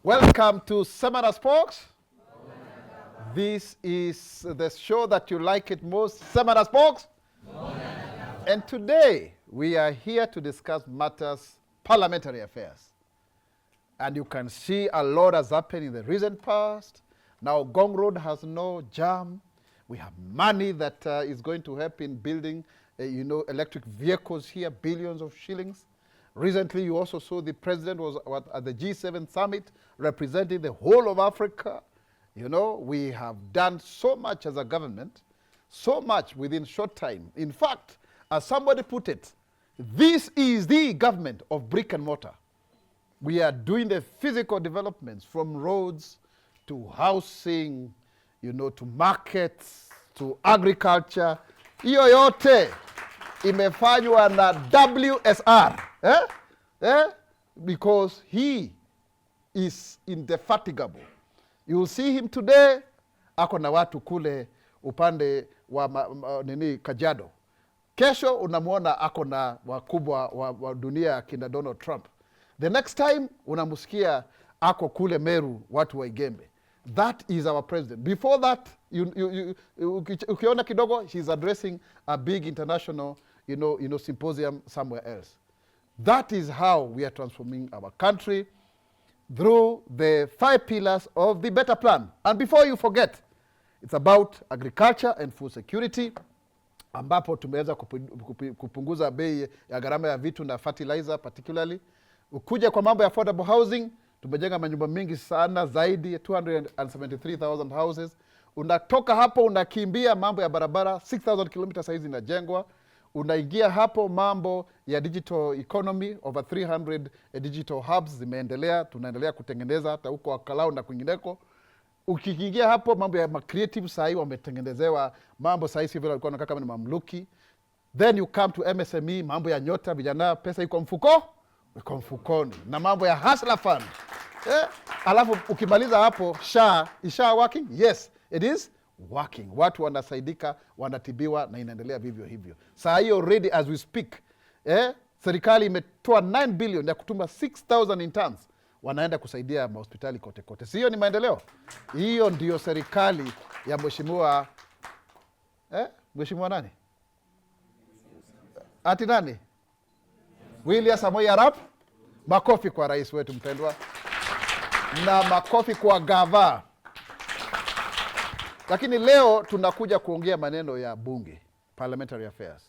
Welcome to Sema na Spox. This is the show that you like it most, Sema na Spox. And today we are here to discuss matters parliamentary affairs. And you can see a lot has happened in the recent past. Now Gong Road has no jam. We have money that is going to help in building, electric vehicles here, billions of shillings. Recently, you also saw the president was at the G7 summit representing the whole of Africa. We have done so much as a government, so much within short time. In fact, as somebody put it, this is the government of brick and mortar. We are doing the physical developments from roads to housing, to markets, to agriculture. Hiyo yote imefanywa na WSR. Because he is indefatigable. You will see him today, ako na watu kule upande wa Kajiado. Kesho unamuona ako na wakubwa wa dunia kina Donald Trump. The next time unamusikia ako kule Meru watu wa Igembe. That is our president. Before that, ukiona kidogo, he's addressing a big international symposium somewhere else. That is how we are transforming our country through the 5 pillars of the better plan. And before you forget, it's about agriculture and food security, ambapo tumeweza kupunguza bei ya gharama ya vitu na fertilizer particularly. Ukuja kwa mambo ya affordable housing, tumejenga manyumba mingi sana zaidi 273,000 houses. Unatoka hapo unakimbia mambo ya barabara 6,000 kilometers hizi inajengwa. Unaingia hapo mambo ya digital economy, over 300 digital hubs zimeendelea, tunaendelea kutengeneza hata huko Wakalao na kwingineko. Ukiingia hapo mambo ya creative sahi wametengenezewa mambo sahi sivyo walikuwa wanakaa kama ni mamluki. Then you come to MSME, mambo ya nyota vijana, pesa iko mfukoni. Na mambo ya hustler fund. Alafu ukimaliza hapo isha working? Yes, it is working. Watu wanasaidika, wanatibiwa na inaendelea vivyo hivyo. Saa hiyo already as we speak, serikali imetoa 9 billion ya kutuma 6,000 interns wanaenda kusaidia hospitali kote. Sio ni maendeleo? Hiyo ndio serikali ya mheshimiwa mheshimiwa nani? Ati nani? William Samoei Arap. Makofi kwa rais wetu mpendwa. Na makofi kwa Gava. Lakini leo tunakuja kuongea maneno ya bunge, parliamentary affairs.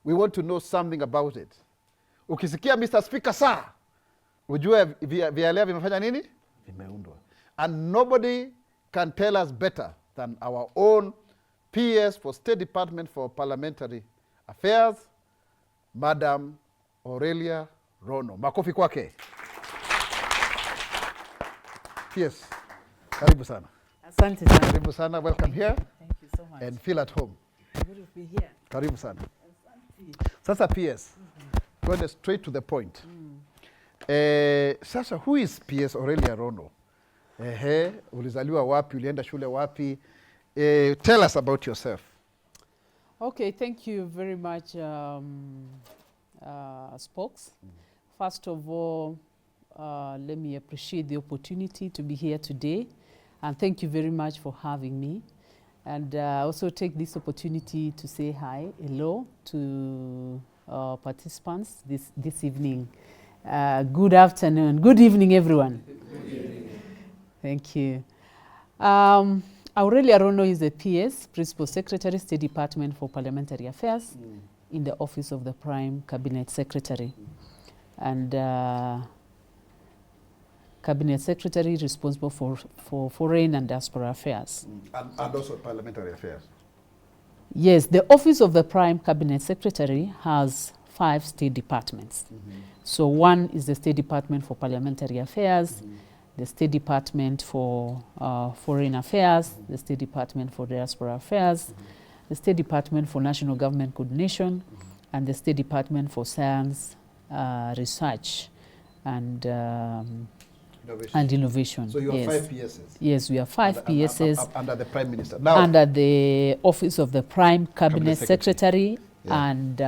We want to know something about it. Ukisikia Mr. Speaker sir, ujue vialea vimefanya nini? Vimeundwa. And nobody can tell us better than our own PS for State Department for Parliamentary Affairs, Madam Aurelia Rono. Makofi kwake. PS, karibu sana. Asante sana. Karibu sana, welcome here. Thank you so much. And feel at home. Good to be here. Karibu sana. Sasa PS, going straight to the point. Sasa, who is PS Aurelia Rono? Ulizaliwa wapi, ulienda shule wapi? Tell us about yourself. Okay, thank you very much, Spox. First of all, let me appreciate the opportunity to be here today. And thank you very much for having me. And also take this opportunity to say hello to participants this evening. Good afternoon. Good evening, everyone. Good evening. Thank you. Aurelia Rono is the PS, Principal Secretary, State Department for Parliamentary Affairs in the Office of the Prime Cabinet Secretary. And Cabinet Secretary responsible for foreign and diaspora affairs. And also parliamentary affairs. Yes, the Office of the Prime Cabinet Secretary has 5 state departments. So one is the State Department for Parliamentary Affairs, the State Department for Foreign Affairs, the State Department for Diaspora Affairs, the State Department for National Government Coordination, and the State Department for Science, Research, and innovation. So you have 5 PSs? Yes, we have 5 PSs. Under the Prime Minister? Now, under the Office of the Prime Cabinet Secretary. Yeah. And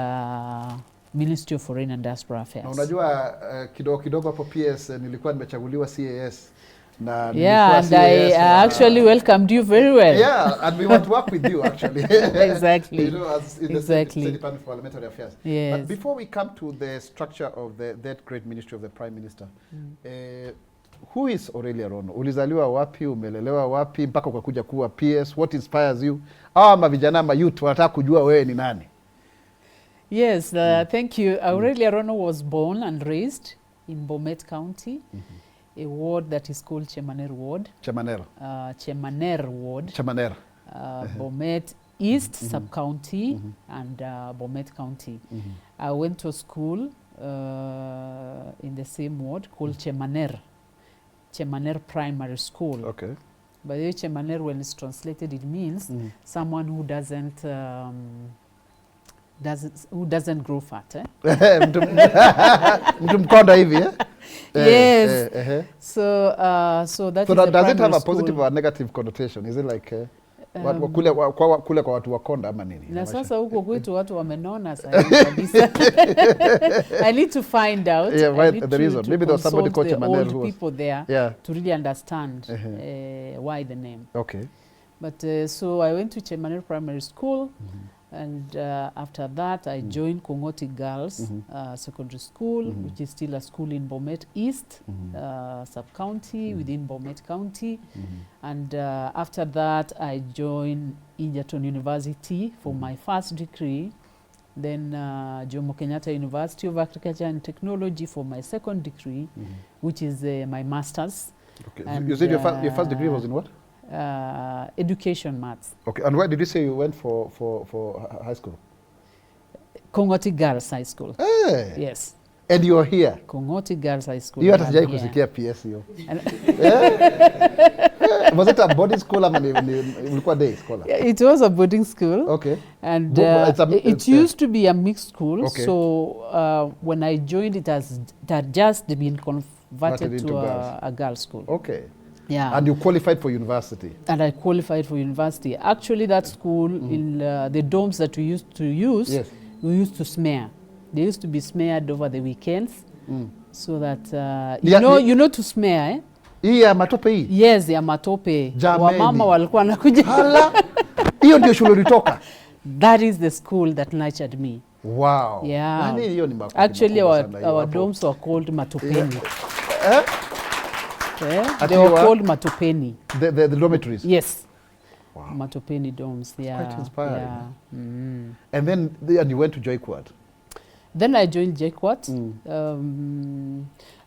Ministry of Foreign and Diaspora Na Affairs. unajua kidogo kidogo hapo PS nilikuwa nimechaguliwa CAS na Yeah, and I actually welcomed you very well. Yeah, and we want to work with you actually. Exactly. You know, as in the State Department for Parliamentary Affairs. Yes. But before we come to the structure of that great ministry of the Prime Minister, who is Aurelia Rono? Ulizaliwa wapi, umelelewa wapi mpaka ukakuja kuwa PS? What inspires you? Ama vijana ama youth wanataka kujua wewe ni nani? Yes, thank you. Aurelia Rono was born and raised in Bomet County, a ward that is called Chemaner Ward. Chemaner. Chemaner Ward. Chemaner. Bomet East Sub-County and Bomet County. I went to school in the same ward called Chemaner Primary School. Okay. By the way, Chemaner, when it's translated, it means someone who doesn't grow fat. Mtu mkonda hivi, eh? Yes. So that is does it have a school. positive or negative connotation? Is it like kule kwa watu wakonda ama nini? Na sasa huko kwetu watu wamenona sasa kabisa. I need to find out. Yeah, I right, need the reason. to Maybe there was somebody called consult the Chemaner who old was... people there to really understand why the name. Okay. But so I went to Chemaner Primary School, and after that I joined Kongoti Girls Secondary School, which is still a school in Bomet East Sub-County within Bomet County. And after that I joined Egerton University for my first degree. Then Jomo Kenyatta University of Agriculture and Technology for my second degree, which is my master's. Okay. And, you said your first degree was in what? Education maths. Okay. And where did you say you went for high school? Kongoti Girls High School. Hey. Yes. And you're here? Kongoti Girls High School. You hata sijai kusikia PS hiyo. Was it a boarding school ama ulikuwa day school? It was a boarding school. Okay. And it used to be a mixed school. Okay. So when I joined, it had just been converted to a girls' school. Okay. Yeah. And you qualified for university? And I qualified for university. Actually, that school, in the dorms that we used to use, we used to smear. They used to be smeared over the weekends, so that you know to smear, eh? Hii ya matope hii? Yes, ya matope. Wamama walikuwa nakuja. Hala. Hiyo ndio shule ulitoka? That is the school that nurtured me. Wow. Yeah. Nani hiyo ni makofi? Actually, our dorms were called matopeni. They were called matopeni. The dormitories? Yes. Wow. Matopeni dorms. Yeah. Quite inspiring. Yeah. And then you went to JKUAT? Then I joined JKUAT.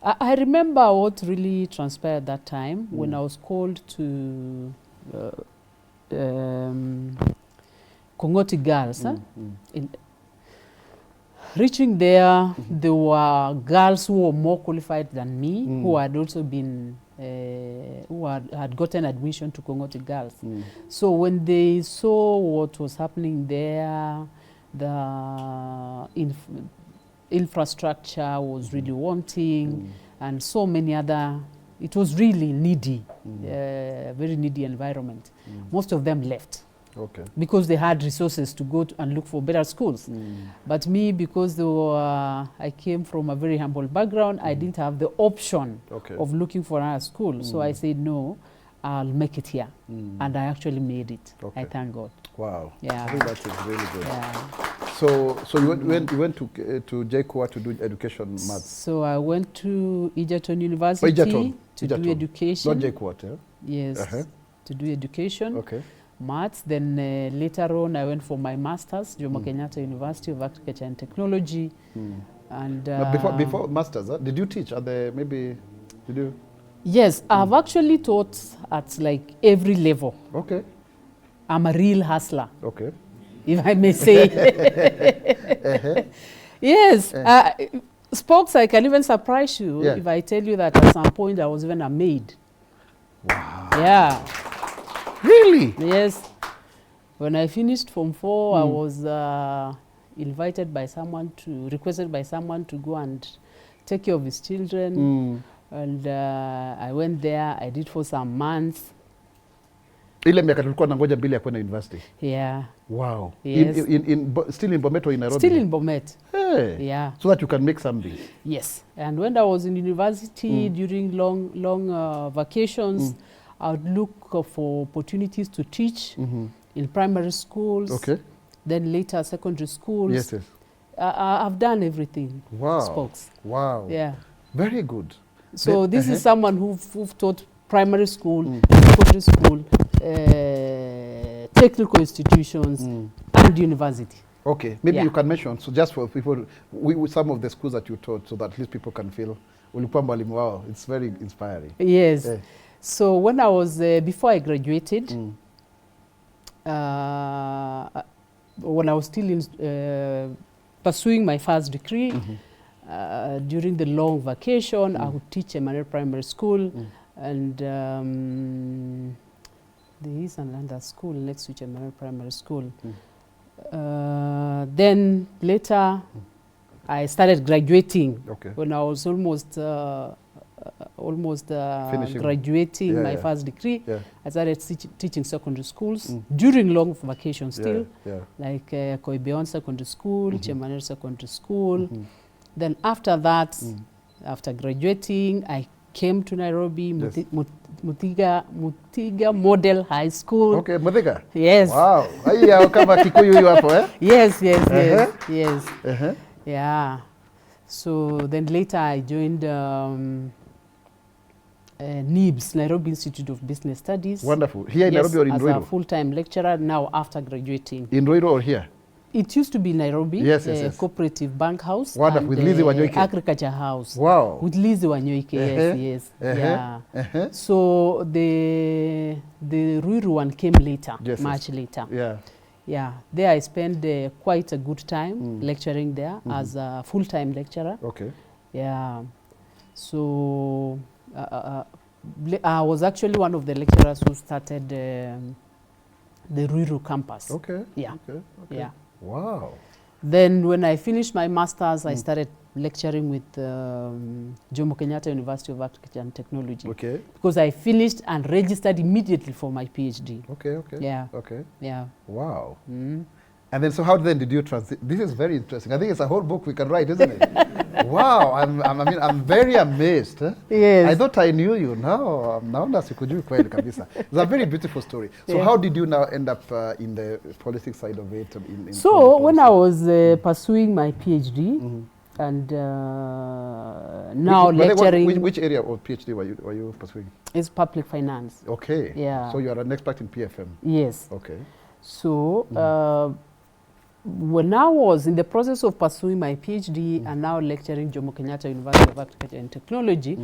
I remember what really transpired that time when I was called to Kongoti Girls. Reaching there, there were girls who were more qualified than me, who had also been, who had gotten admission to Kongoti Girls. So when they saw what was happening there, the infrastructure was really wanting, and so many other, it was really needy, very needy environment. Most of them left. Okay. Because they had resources to go and look for better schools. But me, because I came from a very humble background, I didn't have the option of looking for another school. So I said, no, I'll make it here. And I actually made it. I thank God. Wow. Yeah. I think that is really good. Yeah. So you went to JKUAT to do education maths? So I went to Egerton University to do education. Not JKUAT, yeah? Yes, to do education. Okay. Maths. Then later on, I went for my master's, Jomo Kenyatta University of Agriculture and Technology. And before masters, did you teach at the did you? Yes, I've actually taught at like every level. Okay. I'm a real hustler. Okay. If I may say. Yes. Spox, I can even surprise you if I tell you that at some point I was even a maid. Wow. Yeah. Really? Yes. When I finished Form 4, I was requested by someone to go and take care of his children. And I went there, I did for some months. Ile miaka tulikuwa nangoja mbili ya kwenda university. Yeah. Wow. Yes. Still in Bomet or in Nairobi? Still in Bomet. Hey. Yeah. So that you can make something. Yes. And when I was in university during long vacations, I would look for opportunities to teach in primary schools. Okay. Then later secondary schools. Yes, yes. I've done everything. Wow. Spox. Wow. Yeah. Very good. So this is someone who've taught primary school, secondary school, technical institutions, and university. Okay, maybe you can mention, so just for people, some of the schools that you taught, so that at least people can feel, wow, it's very inspiring. Yes. Yeah. So when I was, before I graduated, when I was still in, pursuing my first degree, during the long vacation, I would teach Emmanuel Primary School, and there is another school next to Emmanuel Primary School. Then later, I started graduating. Okay. When I was almost Finishing. graduating my first degree, I started teaching secondary schools during long vacation still, like Koibeon Secondary School, Emmanuel Secondary School. Then after that, after graduating, I came to Nairobi, Mutiga Model High School. Okay, Mutiga? Yes. Wow. Aya, kama Kikuyu yu hapo, eh? Yes, yes, yes. Yeah. So then later I joined NIBS, Nairobi Institute of Business Studies. Wonderful. Here in Nairobi or in Ruiru? As a full-time lecturer now after graduating. In Ruiru or here? It used to be Nairobi, yes, yes. Cooperative Bank House. Wonderful, with Lizzie Wanyoike. Agriculture House. Wow. With Lizzie Wanyoike, yes. Yeah. So the Ruiru one came later, much later. Yeah. Yeah. There I spent quite a good time lecturing there as a full-time lecturer. Okay. Yeah. So I was actually one of the lecturers who started the Ruiru campus. Okay. Yeah. Okay. Yeah. Wow. Then when I finished my master's, I started lecturing with Jomo Kenyatta University of Agriculture and Technology. Okay. Because I finished and registered immediately for my PhD. Okay, okay. Yeah. Okay. Yeah. Wow. And then, so how then did you transit? This is very interesting. I think it's a whole book we can write, isn't it? Wow, I'm very amazed. Huh? Yes. I thought I knew you. Now sikujui kweli kabisa. It's a very beautiful story. So how did you now end up in the politics side of it? So when I was pursuing my PhD, and now lecturing. Which area of PhD were you pursuing? It's public finance. Okay. Yeah. So you are an expert in PFM. Yes. Okay. So when I was in the process of pursuing my PhD and now lecturing Jomo Kenyatta University of Agriculture and Technology,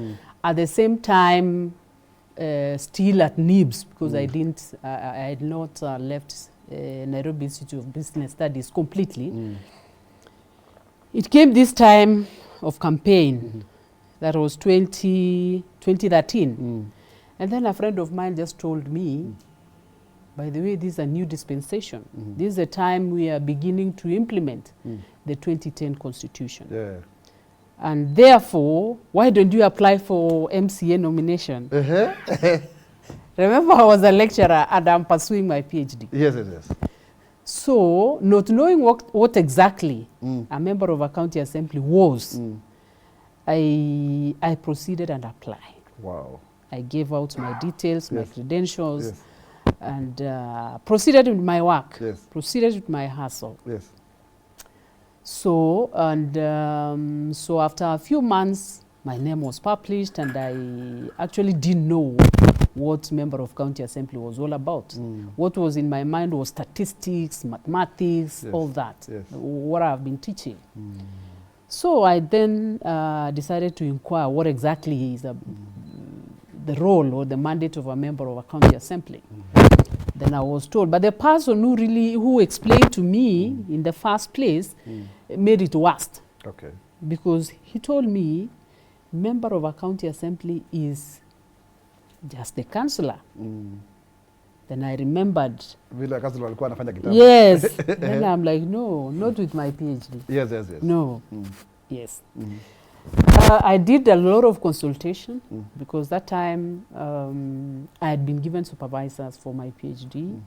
at the same time still at NIBS, because I had not left Nairobi Institute of Business Studies completely. It came this time of campaign, that was 2013. And then a friend of mine just told me, by the way, this is a new dispensation. This is the time we are beginning to implement the 2010 Constitution. Yeah. And therefore, why don't you apply for MCA nomination? Remember, I was a lecturer and I'm pursuing my PhD. Yes, yes, yes. So, not knowing what exactly a member of a county assembly was, I proceeded and applied. Wow. I gave out my details, my credentials, yes. and proceeded with my work, proceeded with my hustle. Yes. So, and so after a few months, my name was published, and I actually didn't know what member of county assembly was all about. What was in my mind was statistics, mathematics, all that, what I've been teaching. So I then decided to inquire what exactly is the role or the mandate of a member of a county assembly. Then I was told, but the person who explained to me in the first place made it worst. Okay. Because he told me, member of a county assembly is just the councillor. Then I remembered. Yes. Then I'm like, no, not with my PhD. Yes, yes, yes. No. Yes. I did a lot of consultation because that time I had been given supervisors for my PhD.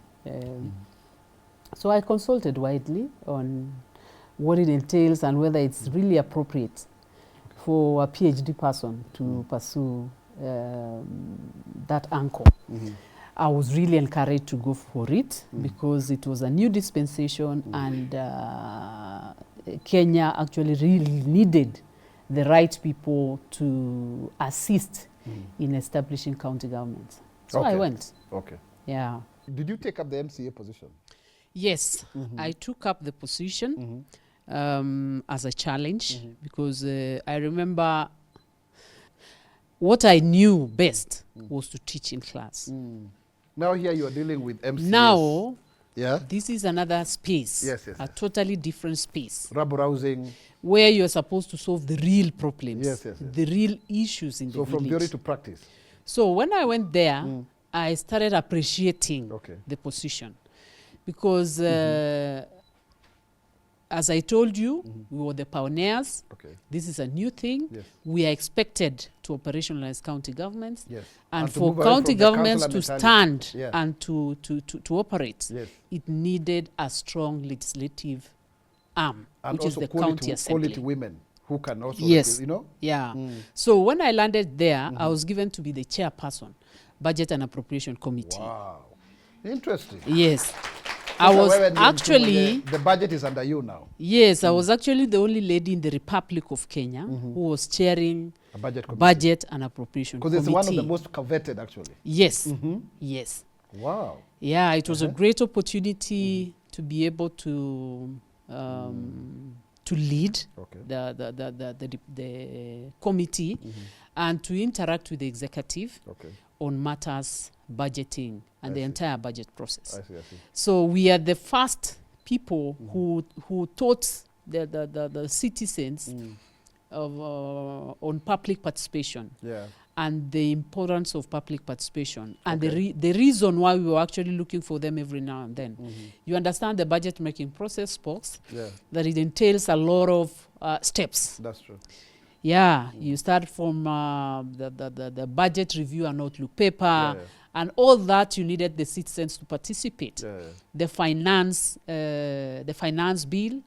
So I consulted widely on what it entails and whether it's really appropriate for a PhD person to pursue that anchor. I was really encouraged to go for it because it was a new dispensation and Kenya actually really needed the right people to assist in establishing county governments. So I went. Okay. Yeah. Did you take up the MCA position? Yes, I took up the position as a challenge because I remember what I knew best was to teach in class. Now here you are dealing with MCAs. Now, yeah, this is another space, a totally different space. Rabble-rousing. Where you're supposed to solve the real problems, Yes. the real issues in the So village. from theory to practice. So when I went there, I started appreciating the position. Because as I told you, we were the pioneers. This is a new thing. We are expected to operationalize county governments. And for county governments to stand and to operate, it needed a strong legislative arm, and which is the county assembly. Quality women who can also, yes, you know? Yeah. So when I landed there, I was given to be the chairperson, Budget and Appropriation Committee. Wow. Interesting. Yes. I was actually... The budget is under you now. Yes, I was actually the only lady in the Republic of Kenya who was chairing a budget and appropriation committee. Because it's one of the most coveted, actually. Yes, yes. Wow. Yeah, it was a great opportunity to be able to lead the committee and to interact with the executive on matters budgeting and the entire budget process. I see. So we are the first people who taught the citizens on public participation and the importance of public participation and the reason why we were actually looking for them every now and then. You understand the budget making process, Spox, that it entails a lot of steps. That's true. Yeah, you start from the budget review and outlook paper, and all that you needed the citizens to participate. The finance bill,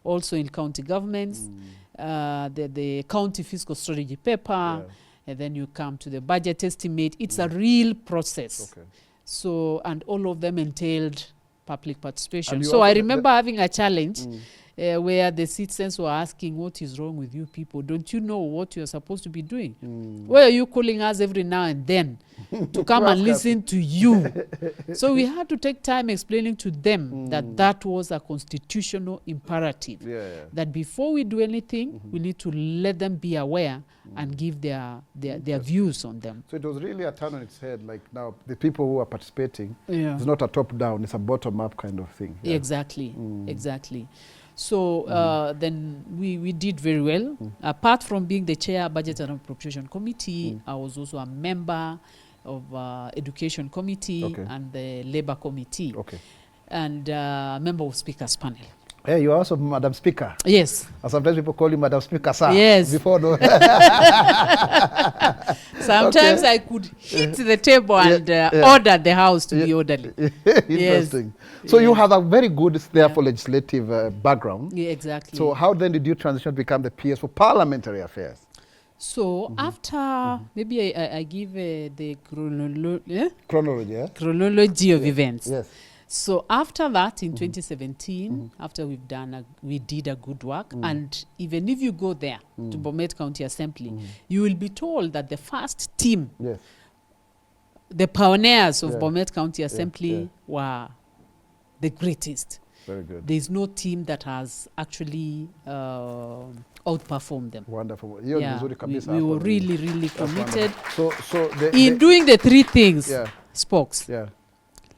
also in county governments, the county fiscal strategy paper, and then you come to the budget estimate. It's a real process. So, and all of them entailed public participation. So I remember having a challenge where the citizens were asking, what is wrong with you people? Don't you know what you're supposed to be doing? Why are you calling us every now and then to come and listen to you? So we had to take time explaining to them that that was a constitutional imperative. That before we do anything, we need to let them be aware and give their views on them. So it was really a turn on its head. Like now, the people who are participating, it's not a top-down, it's a bottom-up kind of thing. Exactly, exactly. So then we did very well. Apart from being the chair budget and appropriation committee, I was also a member of education committee and the labor committee, and member of speakers panel. Yeah, you are also Madam Speaker. Yes. And sometimes people call you Madam Speaker, sir. Yes. Before no. Sometimes I could hit the table and order the house to be orderly. Interesting. So you have a very good, therefore, legislative background. Yeah, exactly. So how then did you transition to become the PS for parliamentary affairs? So after, maybe I give the chronology of events. Yes. So after that, in 2017, after we did a good work, and even if you go there to Bomet County Assembly, you will be told that the first team, the pioneers of Bomet County Assembly were the greatest. Very good. There is no team that has actually outperformed them. Wonderful. We were really, really committed so in doing the three things, Spox.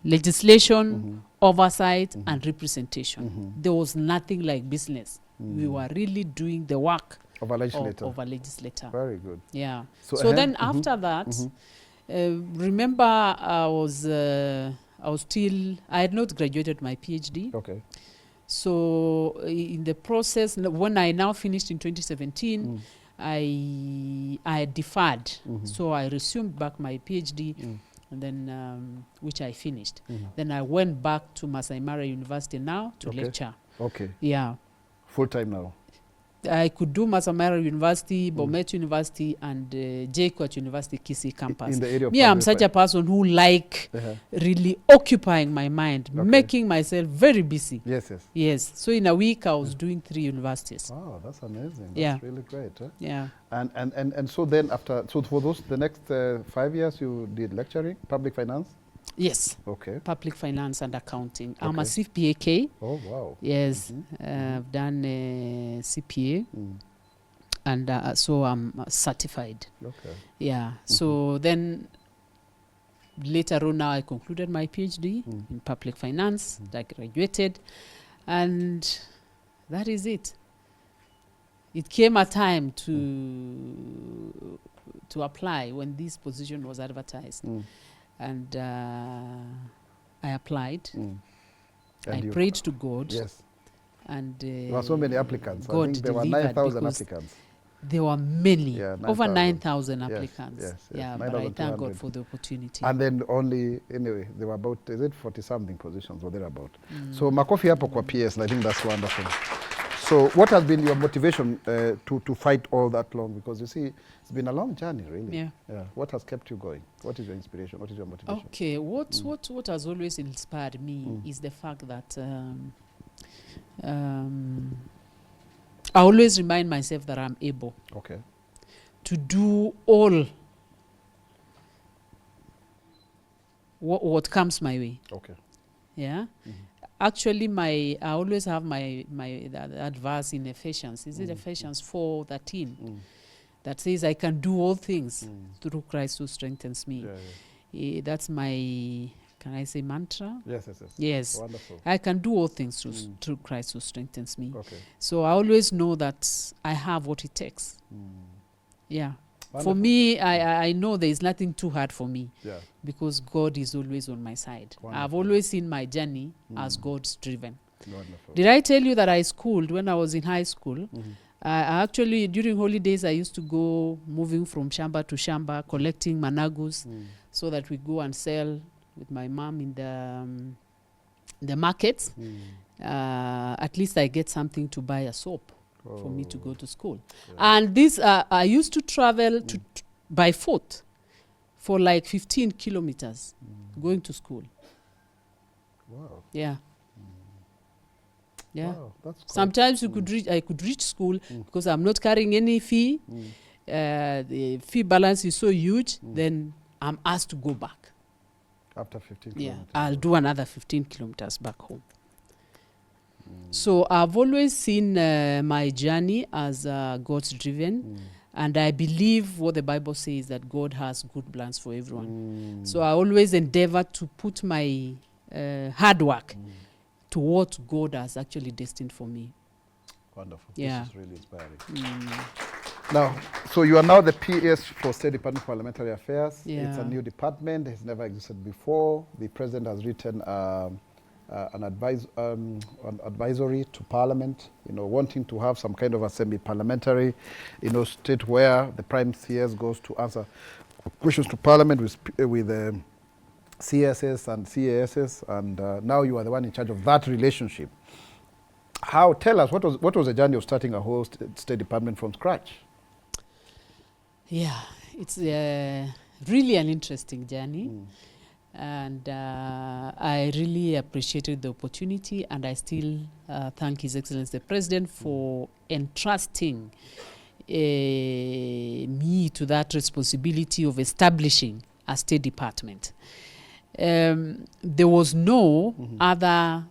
Legislation, oversight, and representation. There was nothing like business. We were really doing the work of a legislator. Of a legislator. Very good. Yeah. So then after that, remember I had not graduated my PhD. Okay. So in the process, when I now finished in 2017, I deferred. So I resumed back my PhD, and then which I finished. Then I went back to Masai Mara University now to lecture. Okay. Yeah. Full time now. I could do Masai Mara University, Bomet University, and JKUAT University, Kisii campus. In the area of Me, I'm such a person who like really occupying my mind, making myself very busy. Yes, yes. Yes. So in a week, I was doing 3 universities. Wow, that's amazing. That's Yeah. really great. Huh? Yeah. And so then so for the next 5 years, you did lecturing, public finance? Yes. Okay. Public finance and accounting. I'm a Okay. CPA. Oh, wow. Yes. I've done CPA. And so I'm certified. Okay. Yeah. So then later on now I concluded my PhD in public finance. I graduated, and that is it. It came a time to apply when this position was advertised. And I applied. I prayed to God. Yes. And There were so many applicants. God I think there were delivered 9,000 because applicants. There were many, Yeah, over 9,000 9,000 applicants. Yes. Yeah, but I thank God for the opportunity. And then anyway, there were about, is it 40-something positions or thereabout. So makofi hapo kwa PS, I think that's wonderful. So what has been your motivation to fight all that long? Because you see, it's been a long journey, really. Yeah. What has kept you going? What is your inspiration? What is your motivation? Okay, what has always inspired me is the fact that I always remind myself that I'm able to do all what comes my way. Okay. Yeah. Actually, I always have that verse in Ephesians. Is it Ephesians 4:13 that says, "I can do all things through Christ who strengthens me." That's my, can I say, mantra? Yes. Yes. Wonderful. I can do all things through Christ who strengthens me. Okay. So I always know that I have what it takes. Yeah. Wonderful. For me, I know there is nothing too hard for me. Yeah. Because God is always on my side. Wonderful. I've always seen my journey as God's driven. Wonderful. Did I tell you that I schooled when I was in high school? I actually, during holidays, I used to go moving from shamba to shamba, collecting managus so that we go and sell with my mom in the markets. At least I get something to buy a soap for me to go to school. And this, I used to travel by foot for like 15 kilometers going to school. Wow. Yeah. Yeah. Wow, that's quite Sometimes I could reach school because I'm not carrying any fee. The fee balance is so huge, then I'm asked to go back. After 15 Yeah. kilometers. I'll do another 15 kilometers back home. So I've always seen my journey as God's driven. And I believe what the Bible says, that God has good plans for everyone. So I always endeavor to put my hard work to what God has actually destined for me. Wonderful. Yeah. This is really inspiring. Now, so you are now the PS for State Department of Parliamentary Affairs. Yeah. It's a new department. It's never existed before. The President has written an advisory to Parliament, wanting to have some kind of a semi-parliamentary, state where the Prime CS goes to answer questions to Parliament with CSS and CASs, and now you are the one in charge of that relationship. Tell us, what was the journey of starting a whole State Department from scratch? Yeah, it's really an interesting journey. And I really appreciated the opportunity, and I still thank His Excellency the President for entrusting me to that responsibility of establishing a State Department. There was no other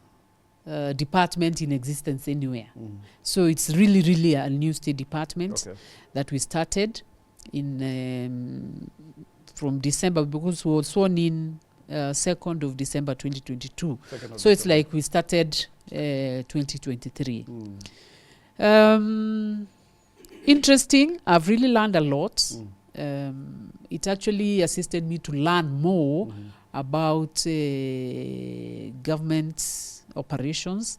department in existence anywhere. So it's really, really a new State Department that we started in from December, because we were sworn in 2nd of December 2022. So it's like we started 2023. Interesting. I've really learned a lot. It actually assisted me to learn more about government operations.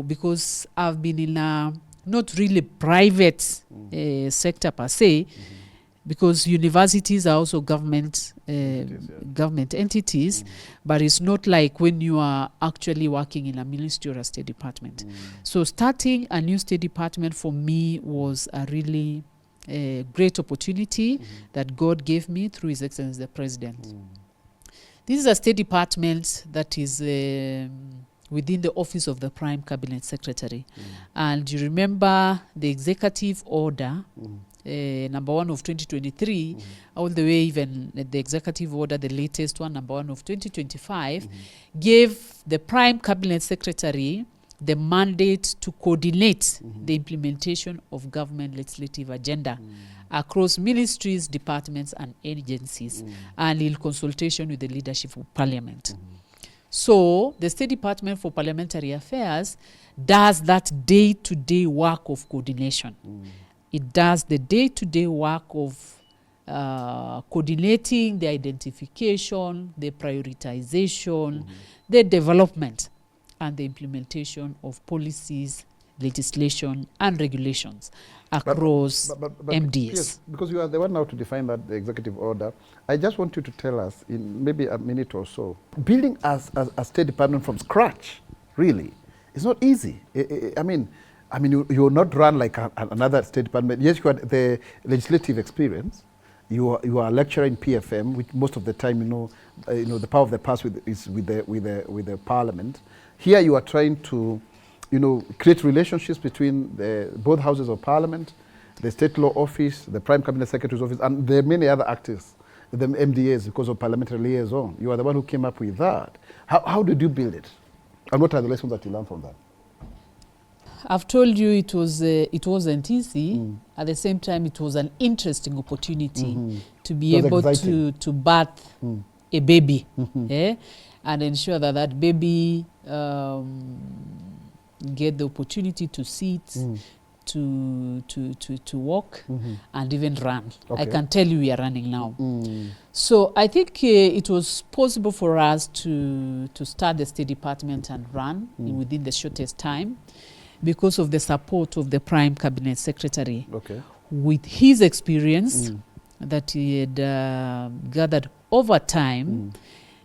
Because I've been in a not really private sector per se, because universities are also government government entities, but it's not like when you are actually working in a ministry or a state department. So starting a new state department for me was a really great opportunity that God gave me through His Excellency the President. This is a state department that is within the office of the Prime Cabinet Secretary. And you remember the executive order, number 1 of 2023, all the way even the executive order, the latest one, number 1 of 2025, gave the Prime Cabinet Secretary the mandate to coordinate the implementation of government legislative agenda across ministries, departments, and agencies, and in consultation with the leadership of Parliament. So the State Department for Parliamentary Affairs does that day-to-day work of coordination. It does the day-to-day work of coordinating the identification, the prioritization, the development, and the implementation of policies, legislation, and regulations across MDS. Yes, because you are the one now to define that, the executive order. I just want you to tell us in maybe a minute or so, building a State Department from scratch, really, it's not easy. I mean, you will not run like another State Department. Yes, you had the legislative experience. You are a lecturer in PFM, which most of the time, the power of the purse is with the Parliament. Here you are trying to, create relationships between both houses of Parliament, the State Law Office, the Prime Cabinet Secretary's Office, and there are many other actors, the MDAs, because of parliamentary liaison. You are the one who came up with that. How did you build it? And what are the lessons that you learned from that? I've told you it wasn't easy. At the same time, it was an interesting opportunity to be able to birth a baby, and ensure that baby get the opportunity to sit, to walk, and even run. Okay. I can tell you we are running now. So I think it was possible for us to start the State Department and run within the shortest time, because of the support of the Prime Cabinet Secretary. Okay. With his experience that he had gathered over time,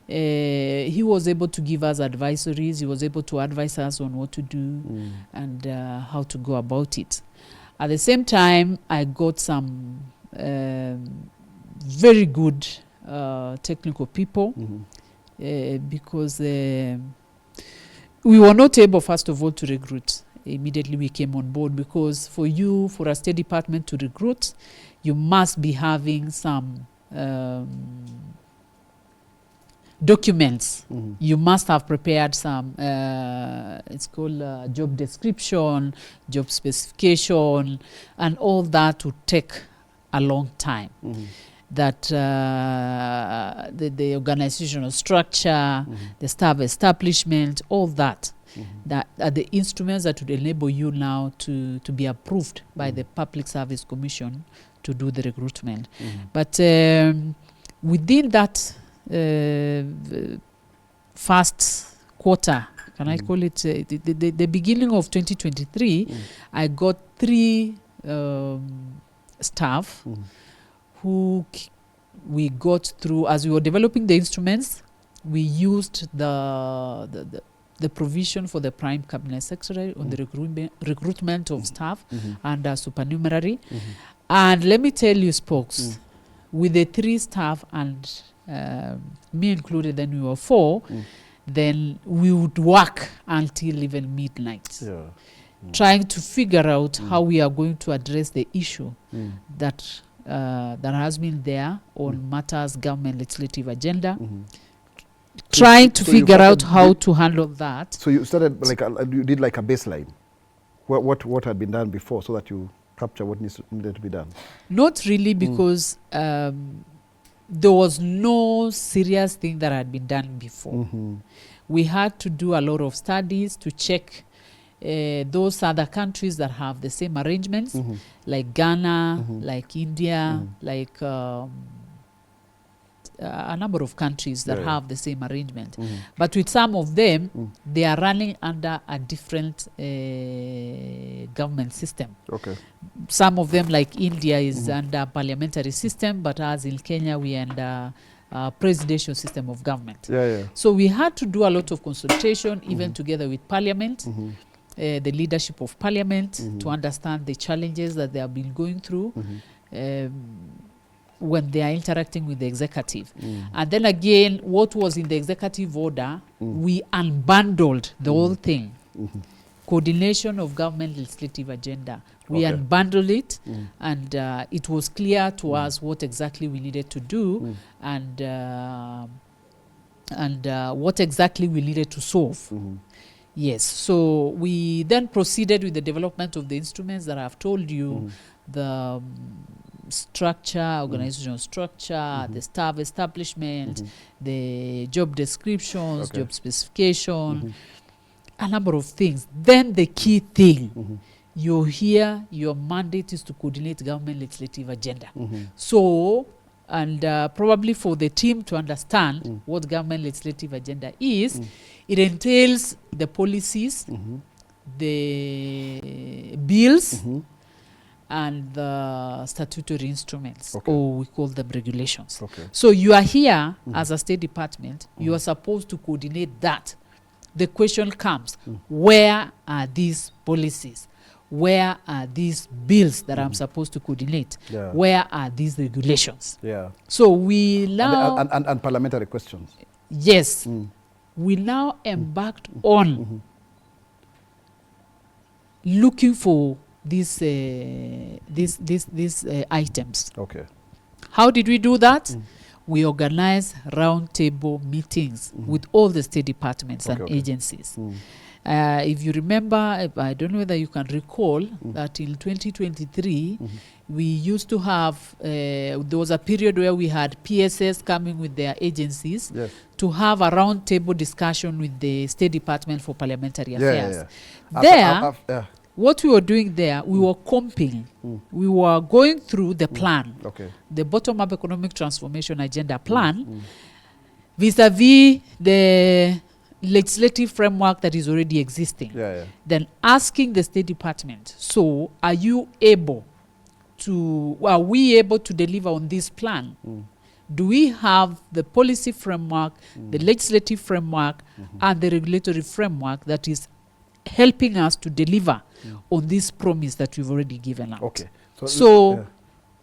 he was able to give us advisories. He was able to advise us on what to do and how to go about it. At the same time, I got some very good technical people because we were not able, first of all, to recruit. Immediately we came on board, because for a State Department to recruit, you must be having some documents. You must have prepared some, it's called job description, job specification, and all that would take a long time. That the organizational structure, the staff establishment, all that. That are the instruments that would enable you now to be approved by the Public Service Commission to do the recruitment. But within that first quarter, can I call it, the beginning of 2023, I got 3 staff who we got through, as we were developing the instruments, we used the provision for the Prime Cabinet Secretary on the recruitment of staff and supernumerary. And let me tell you, Spox, with the 3 staff and me included, then we were 4, then we would work until even midnight, trying to figure out how we are going to address the issue that has been there on matters government legislative agenda. Trying to figure out how to handle that. So you started you did like a baseline. What had been done before, so that you capture what needed to be done? Not really, because there was no serious thing that had been done before. We had to do a lot of studies to check those other countries that have the same arrangements, like Ghana, like India, like a number of countries that have the same arrangement. But with some of them, they are running under a different government system. Okay. Some of them, like India, is under parliamentary system, but as in Kenya, we are under presidential system of government. So we had to do a lot of consultation, even together with parliament, the leadership of parliament, to understand the challenges that they have been going through when they are interacting with the executive. And then again, what was in the executive order, we unbundled the whole thing. Coordination of government legislative agenda. We unbundled it, and it was clear to us what exactly we needed to do, and what exactly we needed to solve. Yes, so we then proceeded with the development of the instruments that I've told you, the structure, organizational structure, the staff establishment, the job descriptions, job specification, a number of things. Then the key thing, you're here, your mandate is to coordinate government legislative agenda. So, and probably for the team to understand what government legislative agenda is, it entails the policies, the bills, and the statutory instruments, or we call them regulations. So you are here as a State Department, you are supposed to coordinate that. The question comes, where are these policies? Where are these bills that I'm supposed to coordinate? Where are these regulations? So we now... And parliamentary questions. Yes. We now embarked on looking for these items. How did we do that? We organized roundtable meetings with all the state departments and agencies. If you remember, I don't know whether you can recall that in 2023, we used to have, there was a period where we had PSS coming with their agencies to have a roundtable discussion with the State Department for Parliamentary Affairs. What we were doing there, we were comping. We were going through the plan, the bottom-up economic transformation agenda plan, vis-a-vis the legislative framework that is already existing. Then asking the State Department, so are you able to, are we able to deliver on this plan? Do we have the policy framework, the legislative framework, and the regulatory framework that is helping us to deliver on this promise that we've already given out? So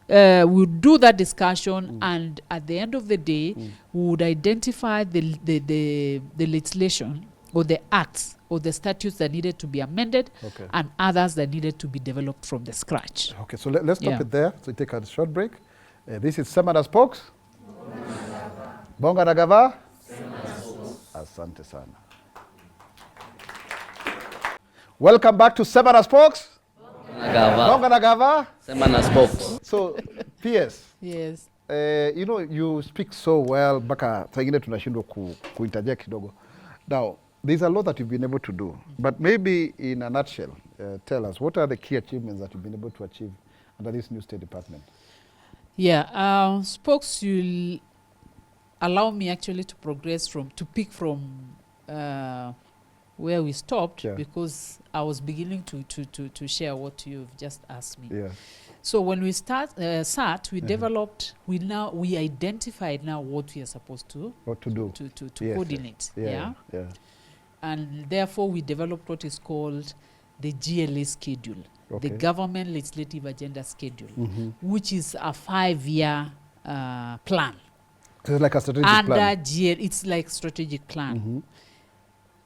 we'll do that discussion, and at the end of the day, we would identify the legislation or the acts or the statutes that needed to be amended and others that needed to be developed from the scratch. So let's stop it there. So we take a short break. This is Sema na Spox. Bonga na Gava. Asante sana. Welcome back to Sema na Spox. Bonga na Gava. Sema na Spox. So, PS. Yes. You know, you speak so well, baka saingine tunashindwa kuinterject kidogo. Now, there's a lot that you've been able to do, but maybe in a nutshell, tell us, what are the key achievements that you've been able to achieve under this new State Department? Spox, you'll allow me actually to progress to pick from where we stopped, because I was beginning to share what you've just asked me. So when we sat, we developed, we identified now what we are supposed to do to coordinate. And therefore we developed what is called the GLA schedule, the Government Legislative Agenda Schedule, which is a 5-year plan. So it's like a strategic plan. Under GL, it's like strategic plan,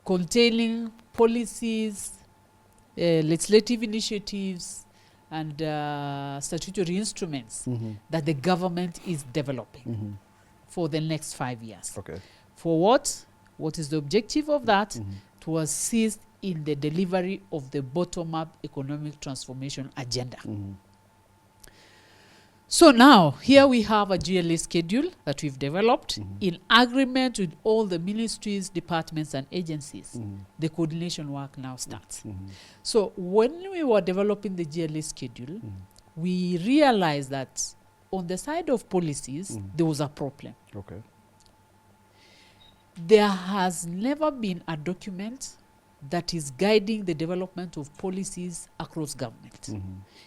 containing policies, legislative initiatives, and statutory instruments that the government is developing for the next 5 years. For what? What is the objective of that? To assist in the delivery of the bottom-up economic transformation agenda. So now, here we have a GLA schedule that we've developed in agreement with all the ministries, departments, and agencies. The coordination work now starts. So when we were developing the GLA schedule, we realized that on the side of policies, there was a problem. Okay. There has never been a document that is guiding the development of policies across government.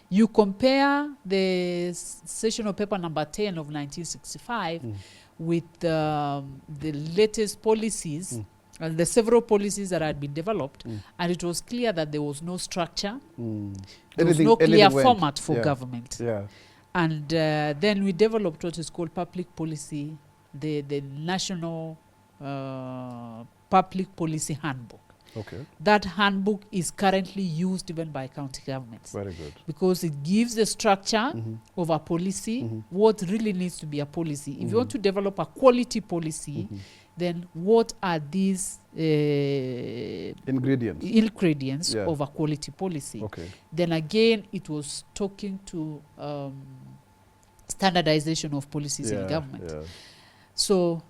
You compare the sessional paper number 10 of 1965 with the latest policies, and the several policies that had been developed, and it was clear that there was no structure, there was no clear format for government. And then we developed what is called public policy, the National Public Policy Handbook. Okay. That handbook is currently used even by county governments. Very good. Because it gives the structure of a policy, what really needs to be a policy. If you want to develop a quality policy, then what are these ingredients of a quality policy? Okay. Then again, it was talking to standardization of policies in government. So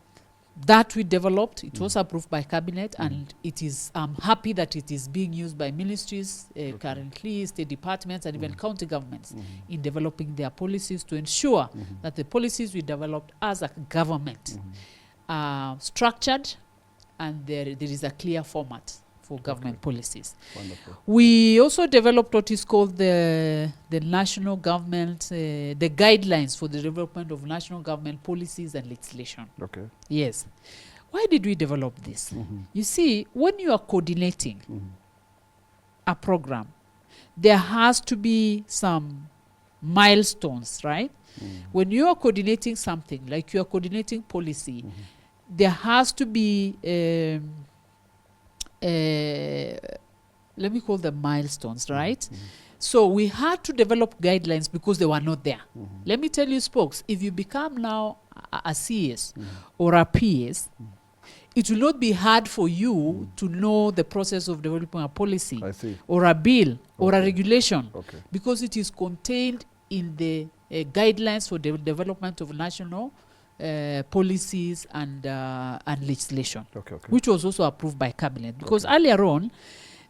that we developed, it was approved by cabinet, and it is, I'm happy that it is being used by ministries, currently state departments, and even county governments in developing their policies to ensure that the policies we developed as a government are structured and there is a clear format for government policies. Wonderful. We also developed what is called the national government, the guidelines for the development of national government policies and legislation. Okay. Yes. Why did we develop this? You see, when you are coordinating a program, there has to be some milestones, right? When you are coordinating something, like you are coordinating policy, there has to be let me call them milestones, right? So we had to develop guidelines because they were not there. Let me tell you, Spox, if you become now a CS or a PS, it will not be hard for you to know the process of developing a policy or a bill or a regulation because it is contained in the guidelines for the development of national policies and legislation, which was also approved by cabinet. Because earlier on,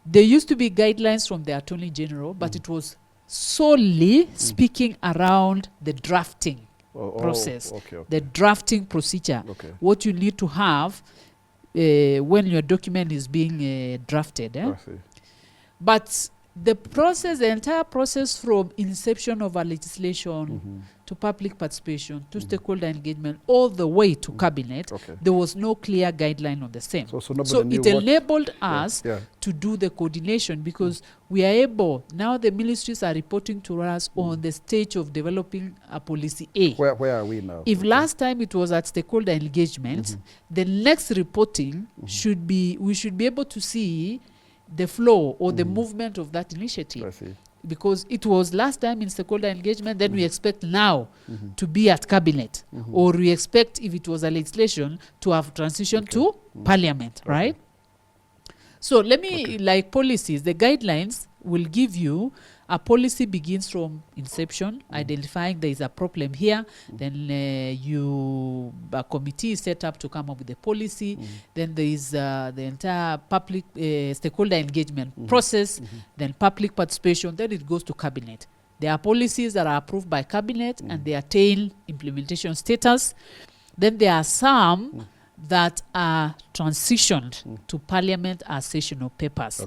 there used to be guidelines from the Attorney General, but it was solely speaking around the drafting process, the drafting procedure, what you need to have when your document is being drafted. But the process, the entire process from inception of a legislation to public participation, to stakeholder engagement, all the way to cabinet, there was no clear guideline on the same. So it enabled us to do the coordination because we are able, now the ministries are reporting to us on the stage of developing a policy A. Where are we now? If last time it was at stakeholder engagement, the next reporting should be, we should be able to see the flow or the movement of that initiative. Because it was last time in stakeholder engagement, then we expect now to be at cabinet, or we expect, if it was a legislation, to have transitioned to parliament, right? So let me, like policies, the guidelines will give you a policy begins from inception, identifying there is a problem here, then a committee is set up to come up with the policy, then there is the entire public stakeholder engagement process, then public participation, then it goes to cabinet. There are policies that are approved by cabinet and they attain implementation status. Then there are some that are transitioned to parliament as sessional papers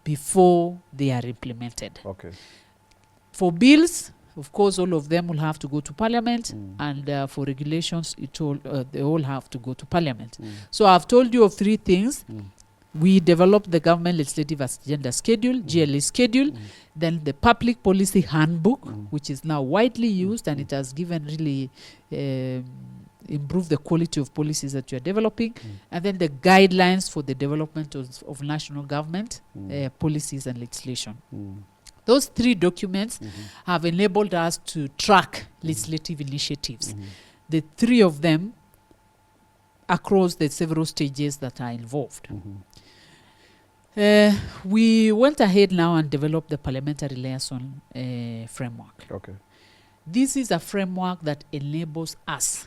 before they are implemented. For bills, of course, all of them will have to go to parliament, and for regulations, they all have to go to parliament. So I've told you of three things. We developed the government legislative agenda schedule, GLA schedule, then the public policy handbook, which is now widely used, and it has given really improve the quality of policies that you are developing, and then the guidelines for the development of national government policies and legislation. Those three documents have enabled us to track legislative initiatives, the three of them across the several stages that are involved. We went ahead now and developed the parliamentary liaison framework. This is a framework that enables us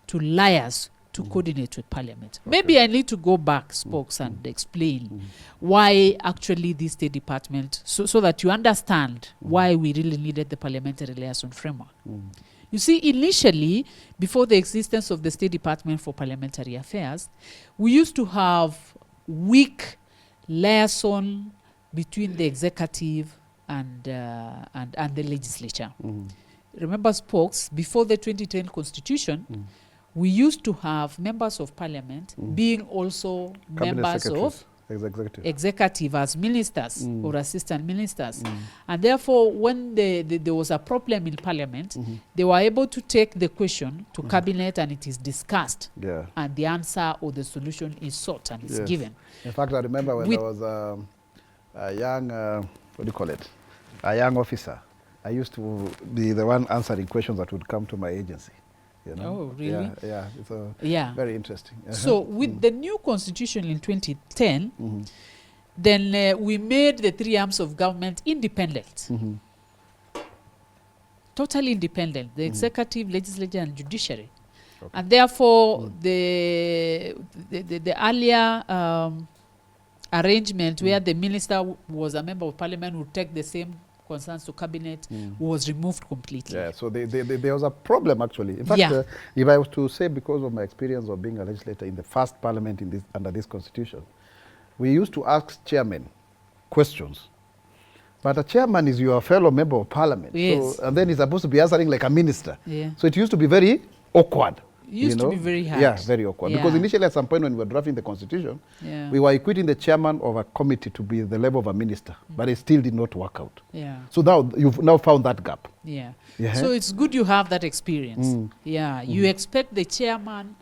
to liaise, to coordinate with parliament. Maybe I need to go back, Spox, and explain why actually this State Department, so that you understand why we really needed the parliamentary liaison framework. You see, initially, before the existence of the State Department for Parliamentary Affairs, we used to have weak liaison between the executive and the legislature. Remember Spox, before the 2010 constitution, we used to have members of parliament being also Cabinet members of executive as ministers or assistant ministers. And therefore, when there was a problem in parliament, they were able to take the question to cabinet and it is discussed. And the answer or the solution is sought and is given. In fact, I remember when there was a young, what do you call it? A young officer. I used to be the one answering questions that would come to my agency. You know? Oh, really? Yeah, it's very interesting. So with the new constitution in 2010, then we made the three arms of government independent. Totally independent, the executive, legislature, and judiciary. And therefore, the earlier arrangement where the minister was a member of parliament would take the same concerns to cabinet was removed completely. Yeah, so there was a problem actually. In fact, if I was to say, because of my experience of being a legislator in the first parliament under this constitution, we used to ask chairmen questions. But a chairman is your fellow member of parliament. Yes. So, and then he's supposed to be answering like a minister. Yeah. So it used to be very awkward. Used to be very hard. Yeah, very awkward. Because initially at some point when we were drafting the constitution, we were equating the chairman of a committee to be the level of a minister, but it still did not work out. Yeah. So now you've now found that gap. Yeah. So it's good you have that experience. Yeah. You expect the chairman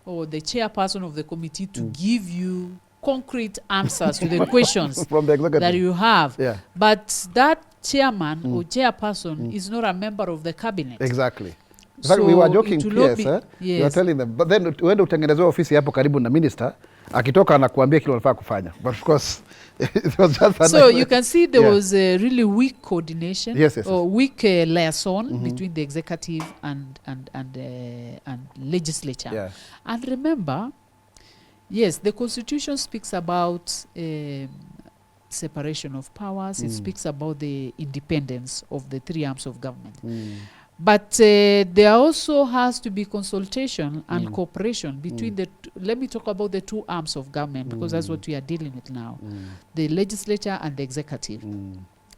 or the chairperson of the committee to give you concrete answers to the questions from the executive that you have. Yeah. But that chairman or chairperson is not a member of the cabinet. Exactly. In fact, we were joking PS, yes. We were telling them, but then uende utengenezewe ofisi hapo karibu na minister, akitoka anakuambia kile unafaa kufanya. But of course, it was just so you can see there was a really weak coordination or weak liaison between the executive and legislature. Yeah. And remember, yes, the constitution speaks about separation of powers. It speaks about the independence of the three arms of government. But there also has to be consultation and cooperation between the let me talk about the two arms of government, because that's what we are dealing with now, the legislature and the executive.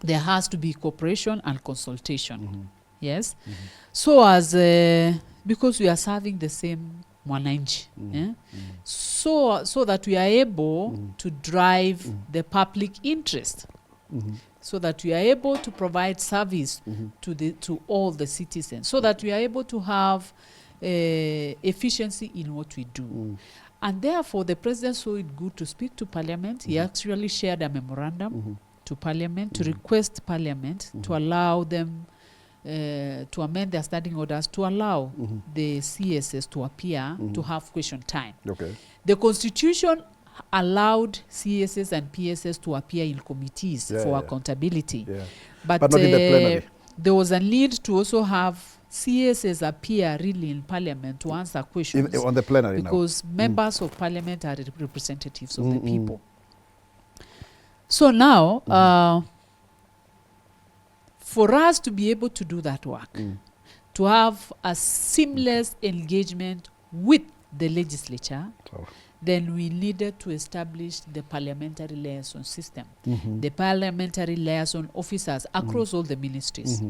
There has to be cooperation and consultation. Yes. So as because we are serving the same mwananchi, so that we are able to drive the public interest. So that we are able to provide service to all the citizens, so that we are able to have efficiency in what we do. And therefore, the president saw it good to speak to parliament. He actually shared a memorandum to parliament to request parliament to allow them to amend their standing orders to allow the CSS to appear to have question time. The constitution allowed CSS and PSS to appear in committees for accountability. But not in the plenary. There was a need to also have CSS appear really in parliament to answer questions on the plenary because members of parliament are representatives of the people. So now, for us to be able to do that work, to have a seamless engagement with the legislature, then we needed to establish the parliamentary liaison system, the parliamentary liaison officers across all the ministries.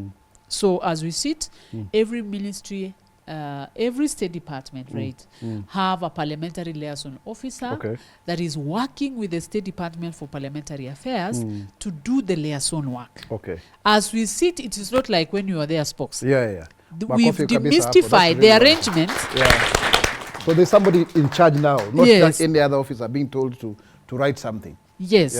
So as we sit, every ministry, every state department, have a parliamentary liaison officer that is working with the State Department for Parliamentary Affairs to do the liaison work. As we sit, it is not like when you are there, Spox. We've demystified the arrangement. So there's somebody in charge now, not like any other officer being told to write something. Yes.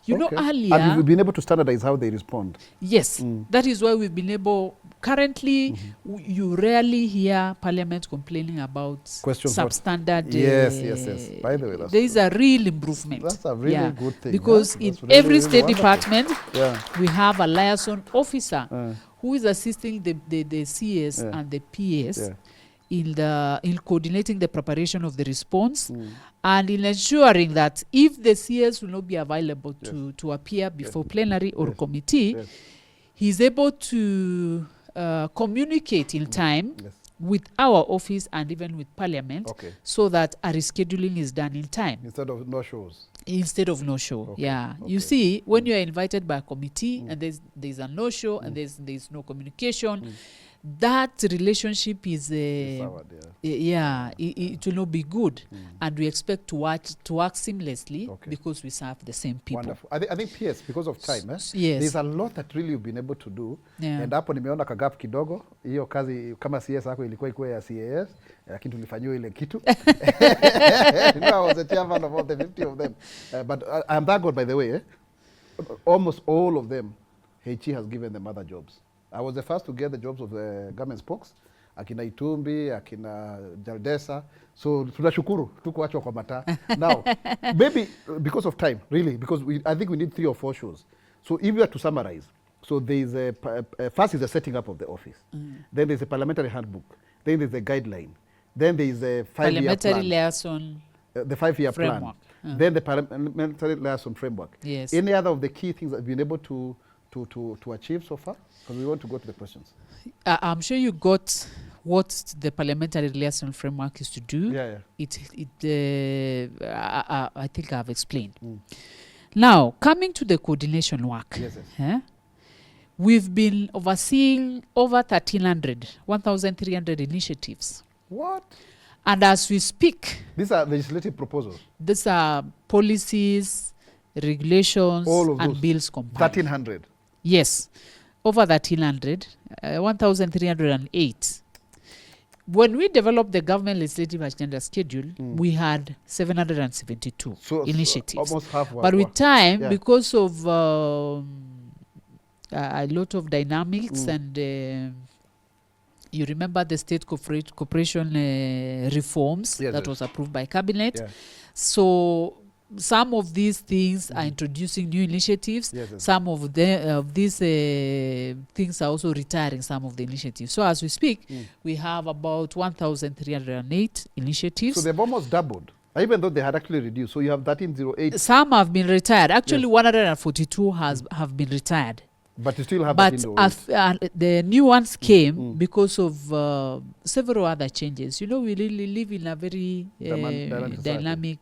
You know, earlier... And we've been able to standardize how they respond. Yes. That is why we've been able... Currently, you rarely hear Parliament complaining about questions substandard... Yes. By the way, there is a real improvement. That's a really good thing. Because in really, every really state wonderful. department, we have a liaison officer who is assisting the CS and the PS in coordinating the preparation of the response and in ensuring that if the CS will not be available to appear before plenary or committee, he's able to communicate in time Yes. with our office and even with Parliament, Okay. so that a rescheduling is done in time Instead of no shows. instead of no show. Okay, Yeah, you okay. see, when you are invited by a committee and there's a no show and there's no communication, that relationship is Soured, it will not be good, and we expect to work seamlessly Okay. because we serve the same people. Wonderful. I think PS, because of time, Yes. there's a lot that really you've been able to do. Yeah. And hapo nimeona kagap kidogo. Hiyo kazi kama CS yako ilikuwa ya CAS, lakini tulifanyiwa ile kitu. You know, I was the chairman of all the 50 of them. But I'm that good, by the way. Almost all of them, HE has given them other jobs. I was the first to get the jobs of the government Spox. Akina Itumbi, akina Jaldesa. So tunashukuru tukuachwa kwa mataa. Now, maybe because of time, really, because I think we need 3 or 4 shows. So if you are to summarize, so there is first is the setting up of the office. Then there's a parliamentary handbook. Then there's a guideline. Then there is a 5-year Parliamentary plan. liaison. The 5-year plan. Framework. Then the parliamentary liaison framework. Yes. Any other of the key things that you've been able to achieve so far? Because we want to go to the questions. I'm sure you got what the parliamentary liaison framework is to do. Yeah. I think I've explained. Now, coming to the coordination work. Yes. We've been overseeing over 1,300 initiatives. What? And as we speak, These are legislative proposals. these are policies, regulations, All of and those. bills combined. 1,300. Yes, over 1,300, 1,308. When we developed the government legislative agenda schedule, we had 772 initiatives. Almost half. But with time, yeah. because of a lot of dynamics and you remember the state corporation reforms that was approved by cabinet. Yeah. So some of these things are introducing new initiatives. Some of these things are also retiring some of the initiatives. So as we speak, we have about 1,308 initiatives. So they've almost doubled, even though they had actually reduced. So you have 1,308. Some have been retired. Actually, 142 have been retired. But you still have But 1,308. the new ones came because of several other changes. You know, we really live in a very dynamic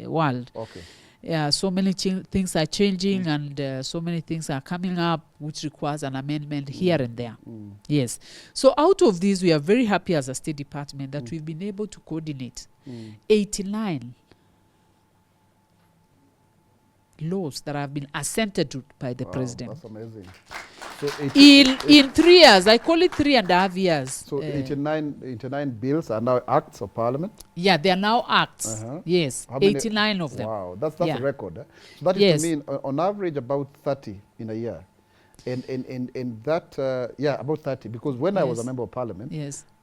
world. Okay. Yeah, so many things are changing and so many things are coming up which requires an amendment here and there. Yes. So out of these, we are very happy as a State Department that we've been able to coordinate 89 laws that have been assented to by the president. That's amazing. So In 3 years, I call it 3.5 years. So 89 bills are now acts of parliament? Yeah, they are now acts. Yes, How many? 89 of them. Wow, that's a record. So that is to mean on average about 30 in a year. And that, about 30. Because when I was a member of parliament,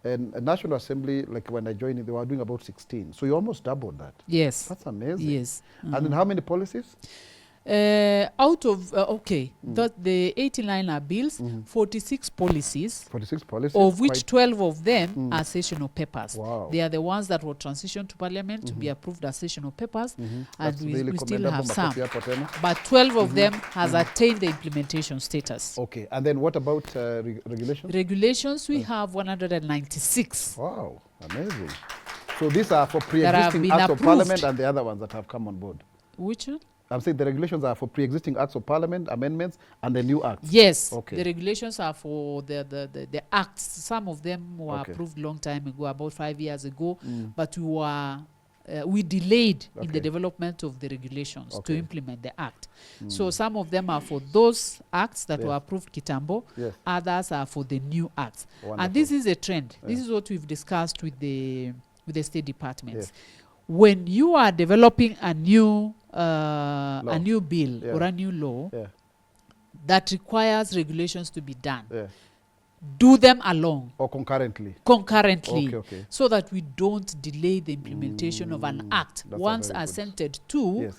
and a National Assembly, like when I joined it, they were doing about 16. So you almost doubled that. Yes. That's amazing. Yes. And then how many policies? Out of, the 89 are bills, 46 policies. 46 policies. Of which 12 of them are sessional papers. Wow. They are the ones that were transitioned to Parliament to be approved as sessional papers. And we still have some. But 12 of them has attained the implementation status. Okay. And then what about regulations? Regulations, we have 196. Wow. Amazing. So these are for pre-existing acts of Parliament and the other ones that have come on board. Which one? I'm saying the regulations are for pre-existing acts of Parliament, amendments, and the new acts. Yes. Okay. The regulations are for the acts. Some of them were approved long time ago, about 5 years ago, but we delayed in the development of the regulations to implement the act. So some of them are for those acts that were approved kitambo. Others are for the new acts. Wonderful. And this is a trend. This is what we've discussed with the State Departments. When you are developing a new bill or a new law that requires regulations to be done, do them along or concurrently, okay. So that we don't delay the implementation of an act once assented to.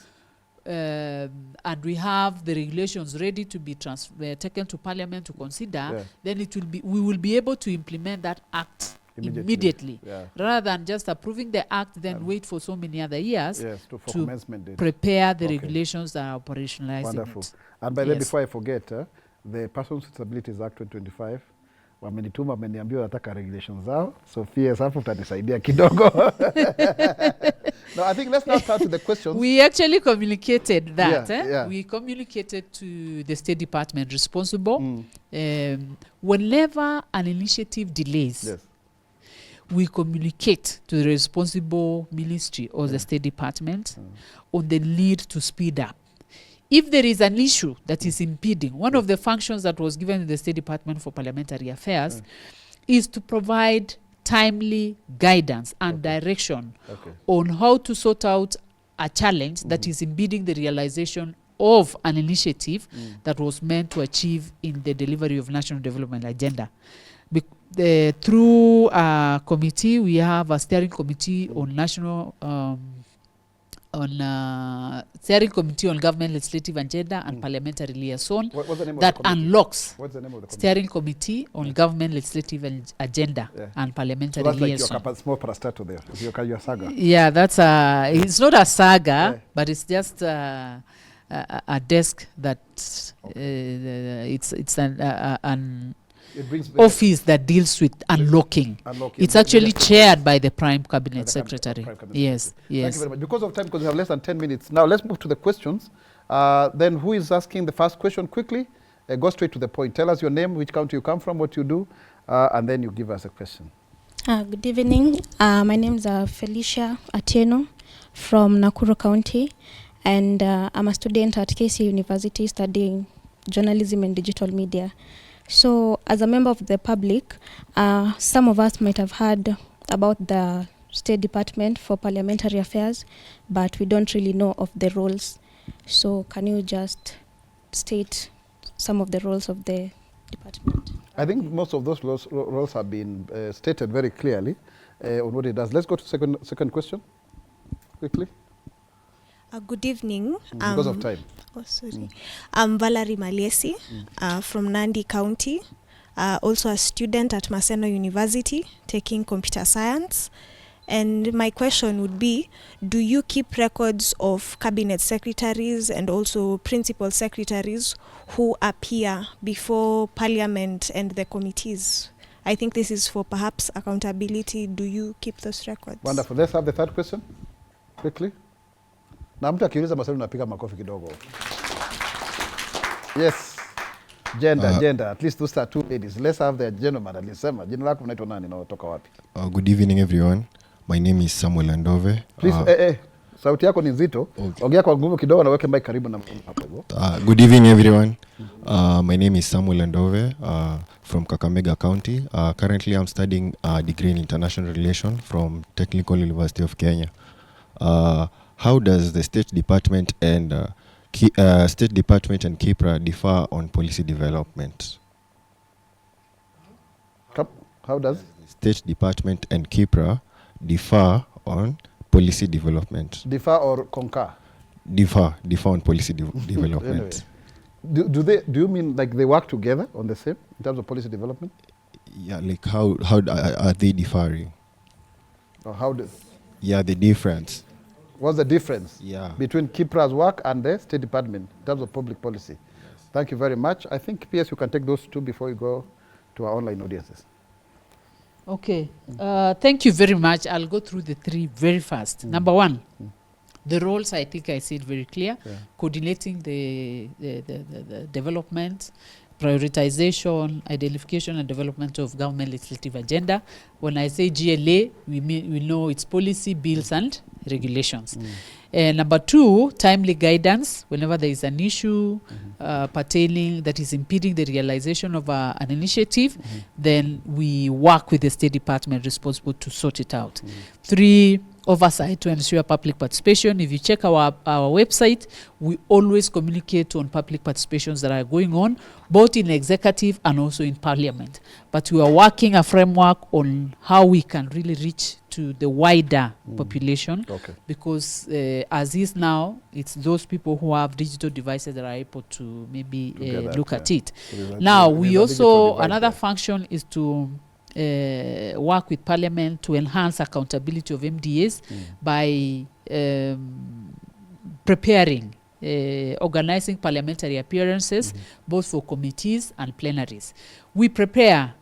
And we have the regulations ready to be taken to Parliament to consider. Then we will be able to implement that act immediately. Rather than just approving the act, then wait for so many other years to prepare the regulations that are operationalizing. Wonderful. And by then, before I forget, the Persons with Disabilities Act 2025 wamenituma, wameniambia nataka regulations zao, so PS hapo utanisaidia kidogo. No, I think let's now start to the questions. We actually communicated that. Yeah. We communicated to the State Department responsible. Whenever an initiative delays, Yes. we communicate to the responsible ministry or the State Department on the need to speed up. If there is an issue that is impeding, one of the functions that was given to the State Department for Parliamentary Affairs is to provide timely guidance and direction on how to sort out a challenge that is impeding the realization of an initiative that was meant to achieve in the delivery of National Development Agenda. Through a committee, we have a steering committee on national steering committee on government legislative agenda and parliamentary liaison. What's the name that of the unlocks What's the name of the committee? steering committee on government legislative agenda and So parliamentary that's like liaison. your small parastato there. Your saga. Yeah, that's it's not a saga, but it's just a desk that it's an It brings office that deals with unlocking. It's actually chaired by the Prime Cabinet Secretary. Prime Cabinet Yes, Thank yes. you very much. Because of time, because we have less than 10 minutes. Now let's move to the questions. Then who is asking the first question quickly? Go straight to the point. Tell us your name, which county you come from, what you do, and then you give us a question. Good evening. My name is Felicia Atieno from Nakuru County, and I'm a student at KC University studying journalism and digital media. So as a member of the public, some of us might have heard about the State Department for Parliamentary Affairs, but we don't really know of the roles. So can you just state some of the roles of the department? I think most of those roles have been stated very clearly on what it does. Let's go to second question, quickly. Good evening. Because of time. Oh, sorry. I'm Valerie Maliesi from Nandi County, also a student at Maseno University taking computer science. And my question would be, do you keep records of cabinet secretaries and also principal secretaries who appear before Parliament and the committees? I think this is for perhaps accountability. Do you keep those records? Wonderful. Let's have the third question, quickly. Na mtu akiuliza maswali unapiga makofi kidogo. Yes. Gender. At least those are two ladies. Let's have the gentleman alisema. Jina lako unaitwa nani na unatoka wapi? Good evening everyone. My name is Samuel Andove. Please, sauti yako ni nzito. Ongea kwa nguvu kidogo na weke mic karibu na mkono hapo hivyo. Good evening everyone. My name is Samuel Andove from Kakamega County. Currently I'm studying a degree in international relations from Technical University of Kenya. How does the State Department and KIPRA differ on policy development? How does State Department and KIPRA differ on policy development? Differ or concur? Differ on policy development. Anyway. Do you mean like they work together on the same in terms of policy development? Yeah, like how are they differing? Or how does? Yeah, the difference. What's the difference between KIPRA's work and the State Department in terms of public policy? Yes. Thank you very much. I think, PS, you can take those two before you go to our online audiences. Okay. Thank you very much. I'll go through the three very fast. Number one, the roles, I think I said very clear. Yeah. Coordinating the development, prioritization, identification and development of government legislative agenda. When I say GLA, we know it's policy, bills and regulations. Number two, timely guidance whenever there is an issue pertaining that is impeding the realization of an initiative, then we work with the State Department responsible to sort it out. Three, oversight to ensure public participation. If you check our website, we always communicate on public participations that are going on, both in executive and also in parliament. But we are working a framework on how we can really reach to the wider population, because as is now, it's those people who have digital devices that are able to maybe look at it. Now, we also, another function is to work with Parliament to enhance accountability of MDAs by preparing organizing parliamentary appearances, both for committees and plenaries. We prepare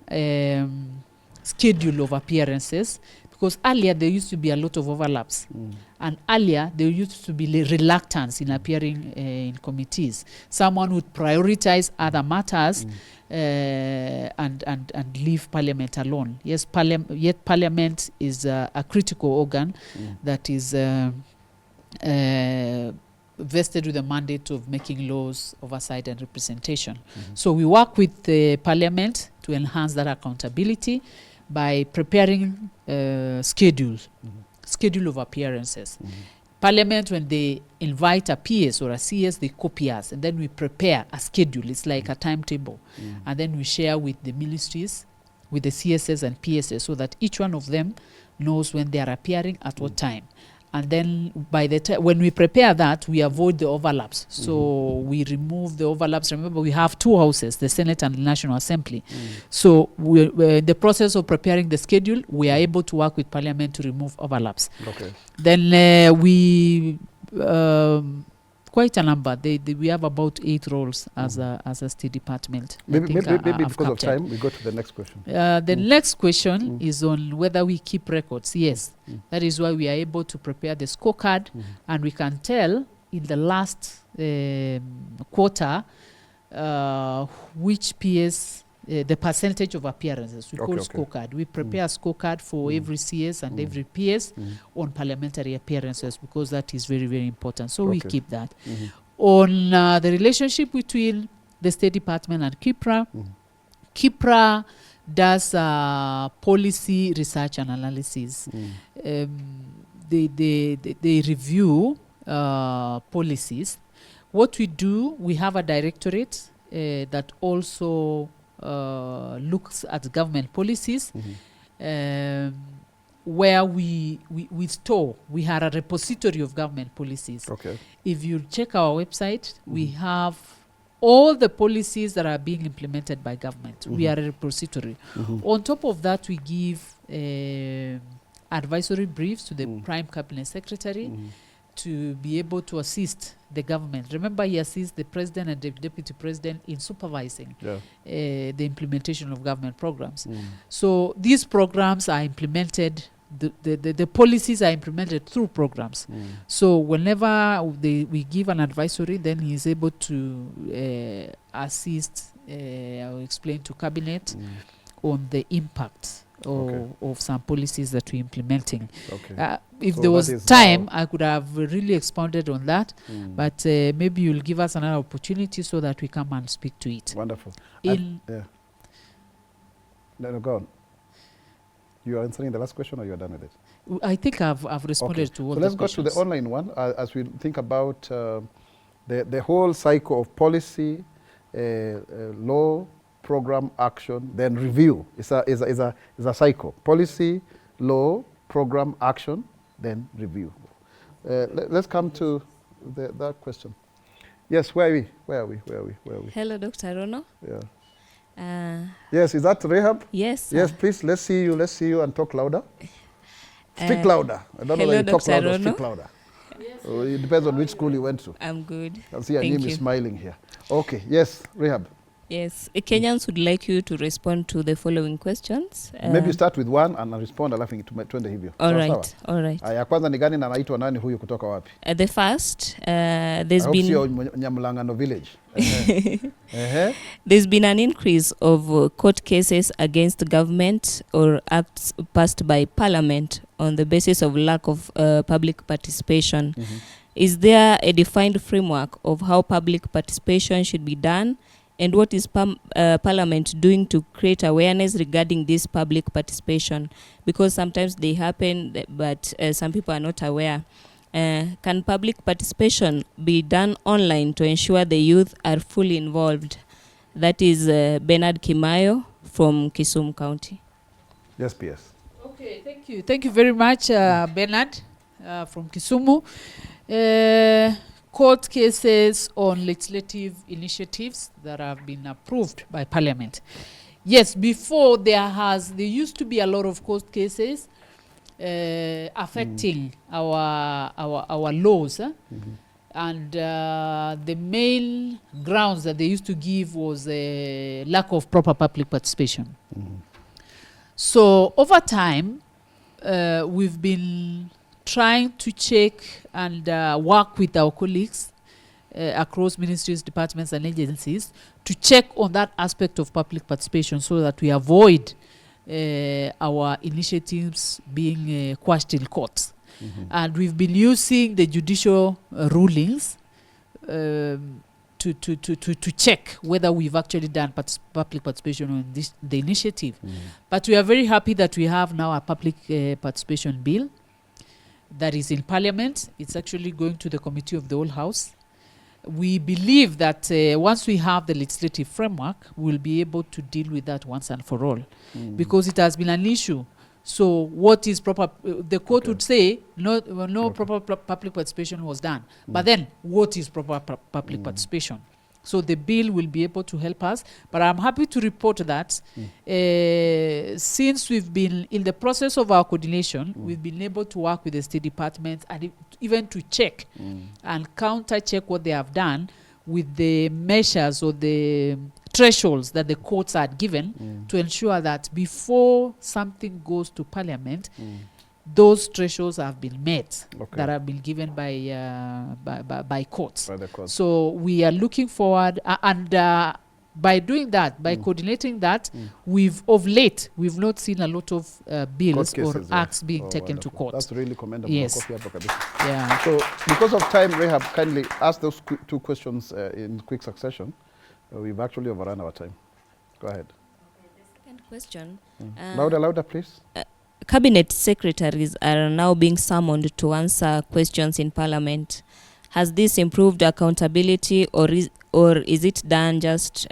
schedule of appearances, because earlier there used to be a lot of overlaps, and earlier there used to be reluctance in appearing in committees. Someone would prioritize other matters and leave Parliament alone. Yes, yet Parliament is a critical organ that is vested with the mandate of making laws, oversight and representation. So we work with the Parliament to enhance that accountability by preparing schedule of appearances. Parliament, when they invite a PS or a CS, they copy us, and then we prepare a schedule. It's like a timetable, and then we share with the ministries, with the CSS and PSS, so that each one of them knows when they are appearing at what time. And then by the time when we prepare that, we avoid the overlaps. So we remove the overlaps. Remember, we have two houses, the Senate and the National Assembly. So we're in the process of preparing the schedule. We are able to work with Parliament to remove overlaps. Okay. Then we quite a number. We have about 8 roles as a state department. Maybe I've because of captured. time, we go to the next question. The next question is on whether we keep records. Yes, that is why we are able to prepare the scorecard, and we can tell in the last quarter which PS, the percentage of appearances. We call scorecard. We prepare a scorecard for every CS and every PS on parliamentary appearances, because that is very, very important. So we keep that. On the relationship between the State Department and KIPRA, KIPRA does policy research and analysis. They review policies. What we do, we have a directorate that also looks at government policies, where we store. We are a repository of government policies. Okay. If you check our website, we have all the policies that are being implemented by government. We are a repository. On top of that, we give advisory briefs to the Prime Cabinet Secretary to be able to assist the government. Remember, he assists the President and the Deputy President in supervising the implementation of government programs. So these programs are implemented, the policies are implemented through programs. So whenever we give an advisory, then he is able to assist or explain to Cabinet on the impact of some policies that we're implementing. If there was time, I could have really expounded on that, but maybe you'll give us another opportunity so that we come and speak to it. Wonderful. No, go on. You are answering the last question, or you are done with it? I think I've responded to all so the let's questions. go to the online one as we think about the whole cycle of policy, law, program, action, then review. It's a cycle. Policy, law, program, action, then review. Let's come to that question. Yes, where are we? Hello, Dr. Rono. Yeah. Yes, is that Rehab? Yes. Yes, please, let's see you and talk louder. Speak louder. I don't know whether you talk Dr. louder or Rono. speak louder. It depends on which school you went to. I'm good. I see your Thank name is you. smiling here. Okay, yes, Rehab. Yes, Kenyans would like you to respond to the following questions. Maybe you start with one and respond, alafu twende hivyo. All Sawa, right, sawa? all right. Ya kwanza ni gani na anaitwa nani huyu kutoka wapi? The first, I there's hope sio been Nyamlangano village. there's been an increase of court cases against government or acts passed by Parliament on the basis of lack of public participation. Is there a defined framework of how public participation should be done? And what is Parliament doing to create awareness regarding this public participation? Because sometimes they happen, but some people are not aware. Can public participation be done online to ensure the youth are fully involved? That is Bernard Kimayo from Kisumu County. Yes, PS. Okay, thank you. Thank you very much, Bernard from Kisumu. Court cases on legislative initiatives that have been approved by Parliament. Yes, before there used to be a lot of court cases affecting our laws. And the main grounds that they used to give was a lack of proper public participation. So over time, we've been trying to check and work with our colleagues across ministries, departments, and agencies to check on that aspect of public participation so that we avoid our initiatives being quashed in courts. And we've been using the judicial rulings to check whether we've actually done public participation on the initiative. But we are very happy that we have now a public participation bill that is in Parliament. It's actually going to the Committee of the Whole House. We believe that once we have the legislative framework, we'll be able to deal with that once and for all, because it has been an issue. So what is proper? The court would say no proper public participation was done. But then what is proper public participation? So the bill will be able to help us. But I'm happy to report that since we've been in the process of our coordination, we've been able to work with the State Department and even to check and counter-check what they have done with the measures or the thresholds that the courts had given to ensure that before something goes to Parliament, those thresholds have been met that have been given by courts. By the courts. So we are looking forward, and by doing that, by coordinating that, we've not seen a lot of bills or acts being taken to court. That's really commendable. Yes. Yeah. So because of time, Rahab, kindly ask those two questions in quick succession. We've actually overrun our time. Go ahead. Okay, the second question. Louder, please. Cabinet secretaries are now being summoned to answer questions in Parliament. Has this improved accountability, or is it done just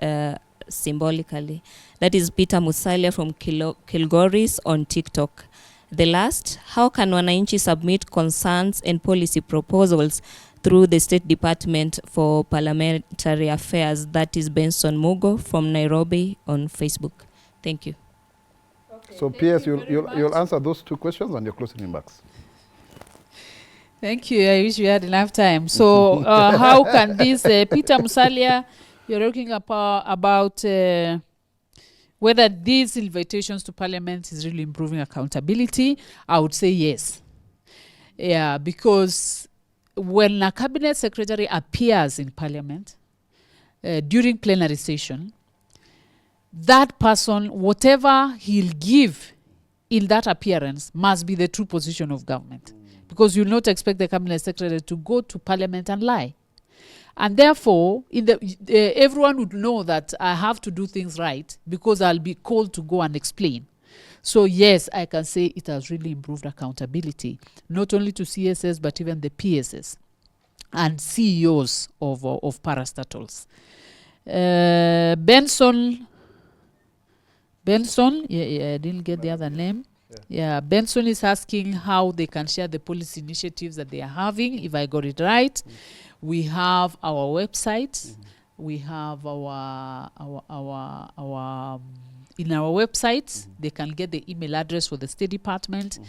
symbolically? That is Peter Musalia from Kilgoris on TikTok. The last, how can wananchi submit concerns and policy proposals through the State Department for Parliamentary Affairs? That is Benson Mugo from Nairobi on Facebook. Thank you. Okay, so PS, you'll answer those two questions and your closing remarks. Thank you. I wish we had enough time. So how can this, Peter Musalia, you're talking about whether these invitations to Parliament is really improving accountability? I would say yes. Yeah, because when a cabinet secretary appears in Parliament during plenary session, that person, whatever he'll give in that appearance must be the true position of government. Because you'll not expect the cabinet secretary to go to Parliament and lie. And therefore, everyone would know that I have to do things right because I'll be called to go and explain. So yes, I can say it has really improved accountability, not only to CSS, but even the PSS and CEOs of parastatals. Benson, I didn't get the other name. Yeah, Benson is asking how they can share the policy initiatives that they are having, if I got it right. We have our website. We have our in our website, they can get the email address for the State Department,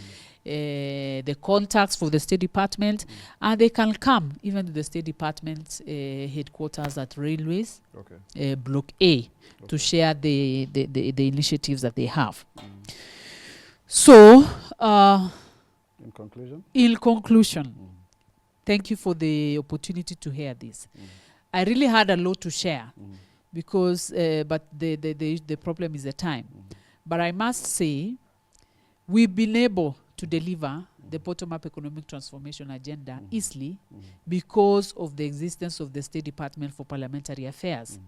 the contacts for the State Department, and they can come even to the State Department headquarters at Railways, Block A, to share the initiatives that they have. So, in conclusion, thank you for the opportunity to hear this. I really had a lot to share because, but the problem is the time. But I must say, we've been able to deliver the bottom-up economic transformation agenda easily because of the existence of the State Department for Parliamentary Affairs.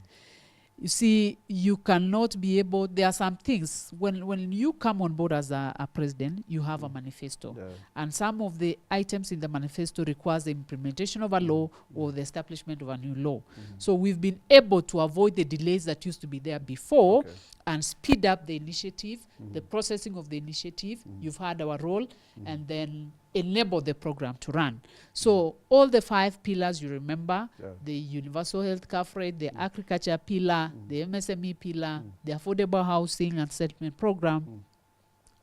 You see, you cannot be able, there are some things, when you come on board as a president, you have a manifesto. And some of the items in the manifesto requires the implementation of a law or the establishment of a new law. So we've been able to avoid the delays that used to be there before and speed up the initiative, the processing of the initiative. You've had our role, and then enable the program to run. So all the 5 pillars you remember, the universal health coverage, the agriculture pillar, the MSME pillar, the affordable housing and settlement program,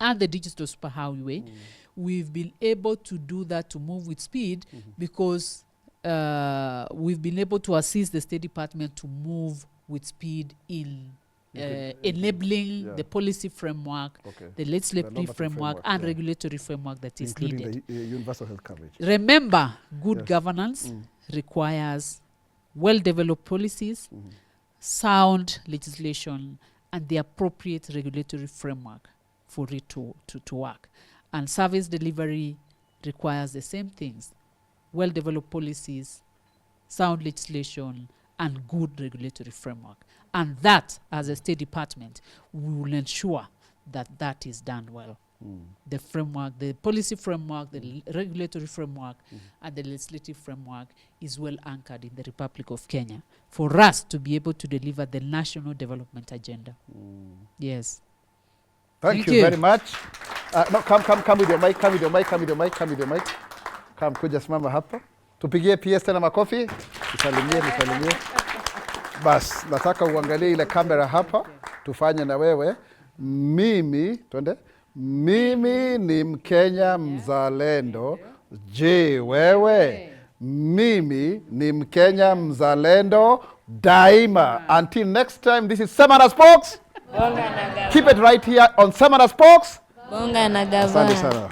and the digital superhighway, we've been able to do that, to move with speed, because we've been able to assist the State Department to move with speed in enabling the policy framework, the legislative framework, and regulatory framework that is including needed. the universal health coverage. Remember, good governance requires well-developed policies, sound legislation, and the appropriate regulatory framework for it to work. And service delivery requires the same things: well-developed policies, sound legislation, and good regulatory framework. And that, as a State Department, we will ensure that that is done well. The framework, the policy framework, the regulatory framework, and the legislative framework is well anchored in the Republic of Kenya for us to be able to deliver the national development agenda. Yes. Thank you very much. No, come with your mic, come with your mic. Come, kuja simama hapa. Tupigie PS tena makofi. Nisalimie. Bas, nataka uangalie ile kamera hapa. Tufanye na wewe. Mimi ni Mkenya mzalendo. Je, wewe? Mimi ni Mkenya mzalendo daima. Until next time, this is Sema na Spox. Keep it right here on Sema na Spox. Bonga na Gava. Asante sana.